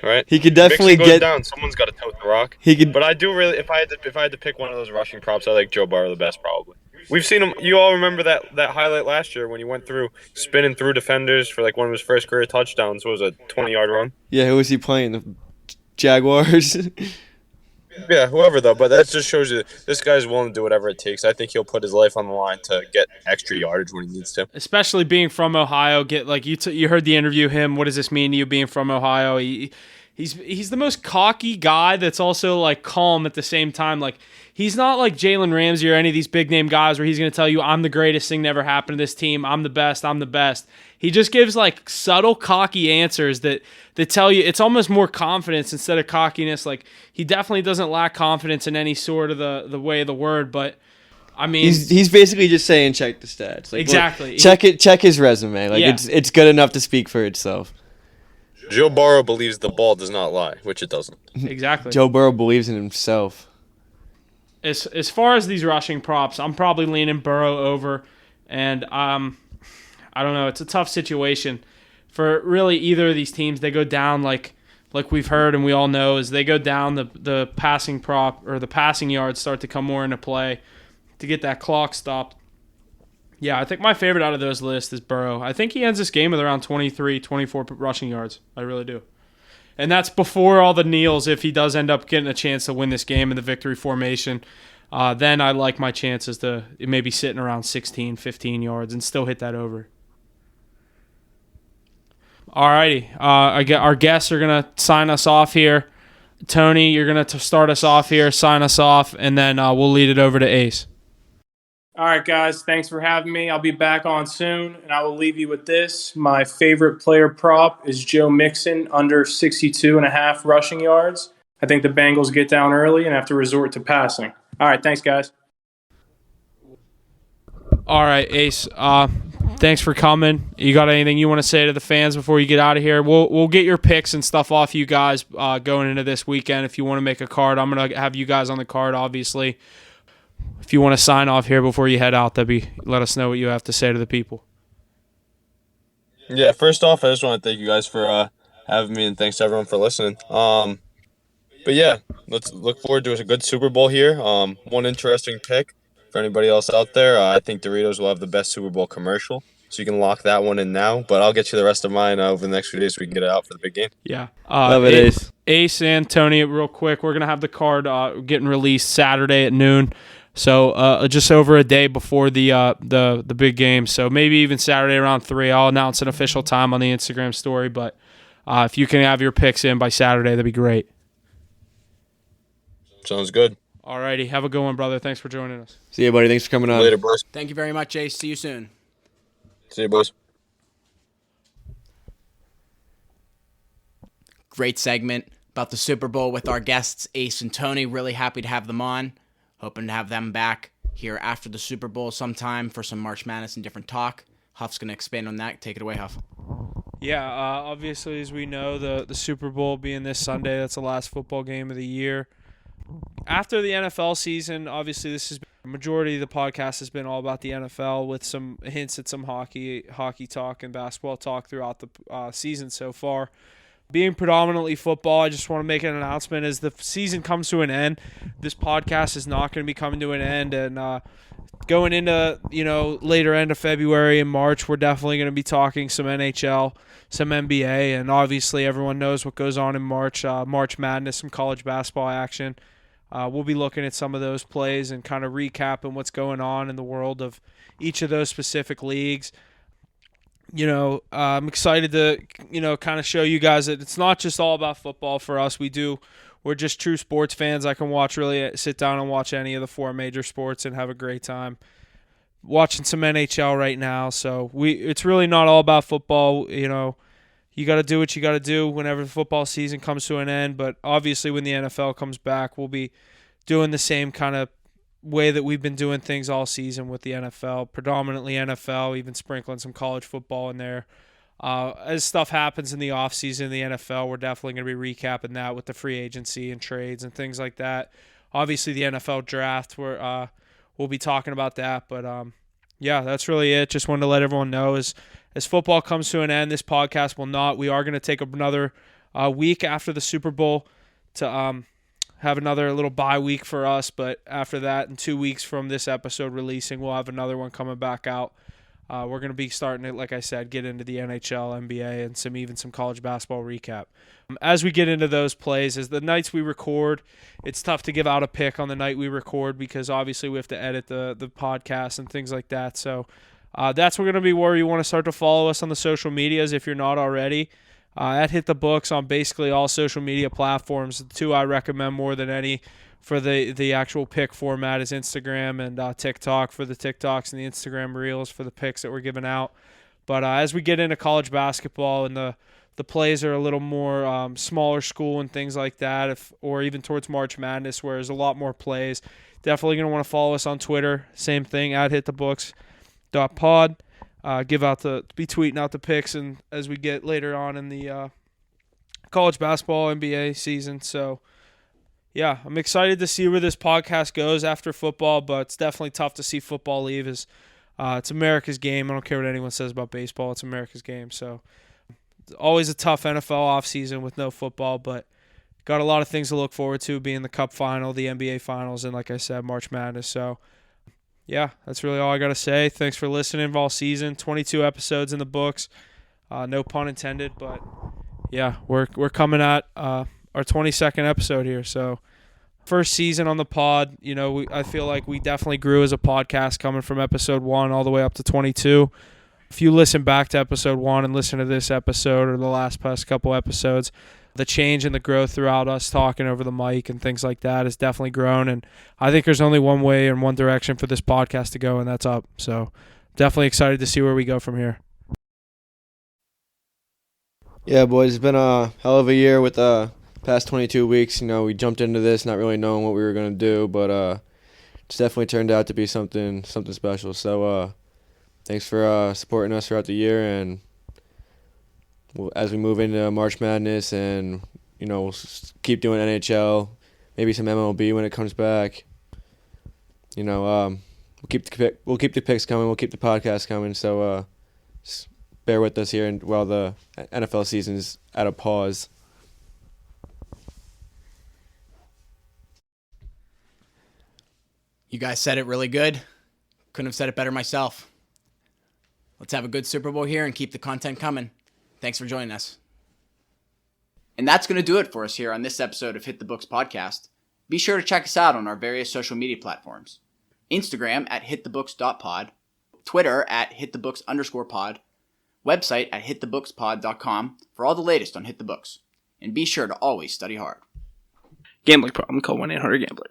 Right? he could definitely Mixon goes get. down. Someone's got to tote the rock. He could. But I do really, if I had to pick one of those rushing props, I like Joe Burrow the best probably. We've seen him. You all remember that highlight last year when he went through spinning through defenders for like one of his first career touchdowns. What was a 20-yard run? Yeah, who was he playing? The Jaguars. Yeah, whoever though. But that just shows you this guy's willing to do whatever it takes. I think he'll put his life on the line to get extra yardage when he needs to. Especially being from Ohio, you heard the interview. Him, what does this mean to you being from Ohio? He's the most cocky guy that's also like calm at the same time. Like he's not like Jalen Ramsey or any of these big name guys where he's going to tell you I'm the greatest thing that ever happened to this team. I'm the best. I'm the best. He just gives like subtle cocky answers that tell you it's almost more confidence instead of cockiness. Like he definitely doesn't lack confidence in any sort of the way of the word, but I mean he's basically just saying check the stats. Like, exactly. Look, check his resume. Like Yeah. it's good enough to speak for itself. Joe Burrow believes the ball does not lie, which it doesn't. Exactly. Joe Burrow believes in himself. As far as these rushing props, I'm probably leaning Burrow over, and I don't know. It's a tough situation for really either of these teams. They go down like we've heard and we all know as they go down, the passing prop or the passing yards start to come more into play to get that clock stopped. Yeah, I think my favorite out of those lists is Burrow. I think he ends this game with around 23, 24 rushing yards. I really do. And that's before all the kneels if he does end up getting a chance to win this game in the victory formation. Then I like my chances to maybe sitting around 16, 15 yards and still hit that over. Alrighty. Our guests are going to sign us off here. Tony, you're going to start us off here, sign us off, and then we'll lead it over to Ace. All right, guys. Thanks for having me. I'll be back on soon, and I will leave you with this. My favorite player prop is Joe Mixon under 62.5 rushing yards. I think the Bengals get down early and have to resort to passing. All right, thanks, guys. All right, Ace. Thanks for coming. You got anything you want to say to the fans before you get out of here? We'll get your picks and stuff off you guys going into this weekend. If you want to make a card, I'm gonna have you guys on the card, obviously. If you want to sign off here before you head out, let us know what you have to say to the people. Yeah, first off, I just want to thank you guys for having me, and thanks to everyone for listening. But yeah, let's look forward to a good Super Bowl here. One interesting pick for anybody else out there. I think Doritos will have the best Super Bowl commercial, so you can lock that one in now. But I'll get you the rest of mine over the next few days so we can get it out for the big game. Yeah. Love it, Ace. Ace and Tony, real quick, we're going to have the card getting released Saturday at noon. So just over a day before the big game. So maybe even Saturday around 3. I'll announce an official time on the Instagram story. But if you can have your picks in by Saturday, that'd be great. Sounds good. All righty. Have a good one, brother. Thanks for joining us. See you, buddy. Thanks for coming on. Later, boys. Thank you very much, Ace. See you soon. See you, boys. Great segment about the Super Bowl with our guests, Ace and Tony. Really happy to have them on. Hoping to have them back here after the Super Bowl sometime for some March Madness and different talk. Huff's going to expand on that. Take it away, Huff. Yeah, obviously, as we know, the Super Bowl being this Sunday, that's the last football game of the year. After the NFL season, obviously, this has been Majority of the podcast has been all about the NFL with some hints at some hockey talk and basketball talk throughout the season so far. Being predominantly football, I just want to make an announcement as the season comes to an end. This podcast is not going to be coming to an end, and going into later end of February and March, we're definitely going to be talking some NHL, some NBA, and obviously everyone knows what goes on in March. March Madness, some college basketball action. We'll be looking at some of those plays and kind of recapping what's going on in the world of each of those specific leagues. I'm excited to, kind of show you guys that it's not just all about football for us. We're just true sports fans. I can sit down and watch any of the 4 major sports and have a great time. Watching some NHL right now. So it's really not all about football. You got to do what you got to do whenever the football season comes to an end. But obviously when the NFL comes back, we'll be doing the same kind of way that we've been doing things all season with the NFL, predominantly NFL, even sprinkling some college football in there. As stuff happens in the offseason in the NFL, we're definitely going to be recapping that with the free agency and trades and things like that. Obviously, the NFL draft, we'll be talking about that. But, that's really it. Just wanted to let everyone know as football comes to an end, this podcast will not. We are going to take another week after the Super Bowl to have another little bye week for us, but after that, in 2 weeks from this episode releasing, we'll have another one coming back out. We're going to be starting to, like I said, get into the NHL, NBA, and some college basketball recap. As we get into those plays, as the nights we record, it's tough to give out a pick on the night we record because obviously we have to edit the podcast and things like that. So that's going to be where you want to start to follow us on the social medias if you're not already. At Hit the Books on basically all social media platforms. The 2 I recommend more than any for the actual pick format is Instagram and TikTok for the TikToks and the Instagram Reels for the picks that we're giving out. But as we get into college basketball and the plays are a little more smaller school and things like that, or even towards March Madness where there's a lot more plays, definitely going to want to follow us on Twitter. Same thing, at hitthebooks.pod. Be tweeting out the picks and as we get later on in the college basketball NBA season. So, yeah, I'm excited to see where this podcast goes after football, but it's definitely tough to see football leave. It's America's game. I don't care what anyone says about baseball. It's America's game. So, it's always a tough NFL offseason with no football, but got a lot of things to look forward to, being the Cup final, the NBA finals, and like I said, March Madness. So, yeah, that's really all I got to say. Thanks for listening all season. 22 episodes in the books. No pun intended, but yeah, we're coming at our 22nd episode here. So first season on the pod, I feel like we definitely grew as a podcast coming from episode 1 all the way up to 22. If you listen back to episode 1 and listen to this episode or the past couple episodes, the change and the growth throughout us talking over the mic and things like that has definitely grown. And I think there's only one way and one direction for this podcast to go, and that's up. So definitely excited to see where we go from here. Yeah, boys, it's been a hell of a year with the past 22 weeks. We jumped into this not really knowing what we were going to do, but it's definitely turned out to be something special. So thanks for supporting us throughout the year, and as we move into March Madness and, we'll keep doing NHL, maybe some MLB when it comes back. We'll keep the picks coming. We'll keep the podcast coming. So just bear with us here while the NFL season's at a pause. You guys said it really good. Couldn't have said it better myself. Let's have a good Super Bowl here and keep the content coming. Thanks for joining us. And that's going to do it for us here on this episode of Hit the Books Podcast. Be sure to check us out on our various social media platforms. Instagram at hitthebooks.pod, Twitter at hitthebooks_pod, website at hitthebookspod.com for all the latest on Hit the Books. And be sure to always study hard. Gambling problem, call 1-800-GAMBLER.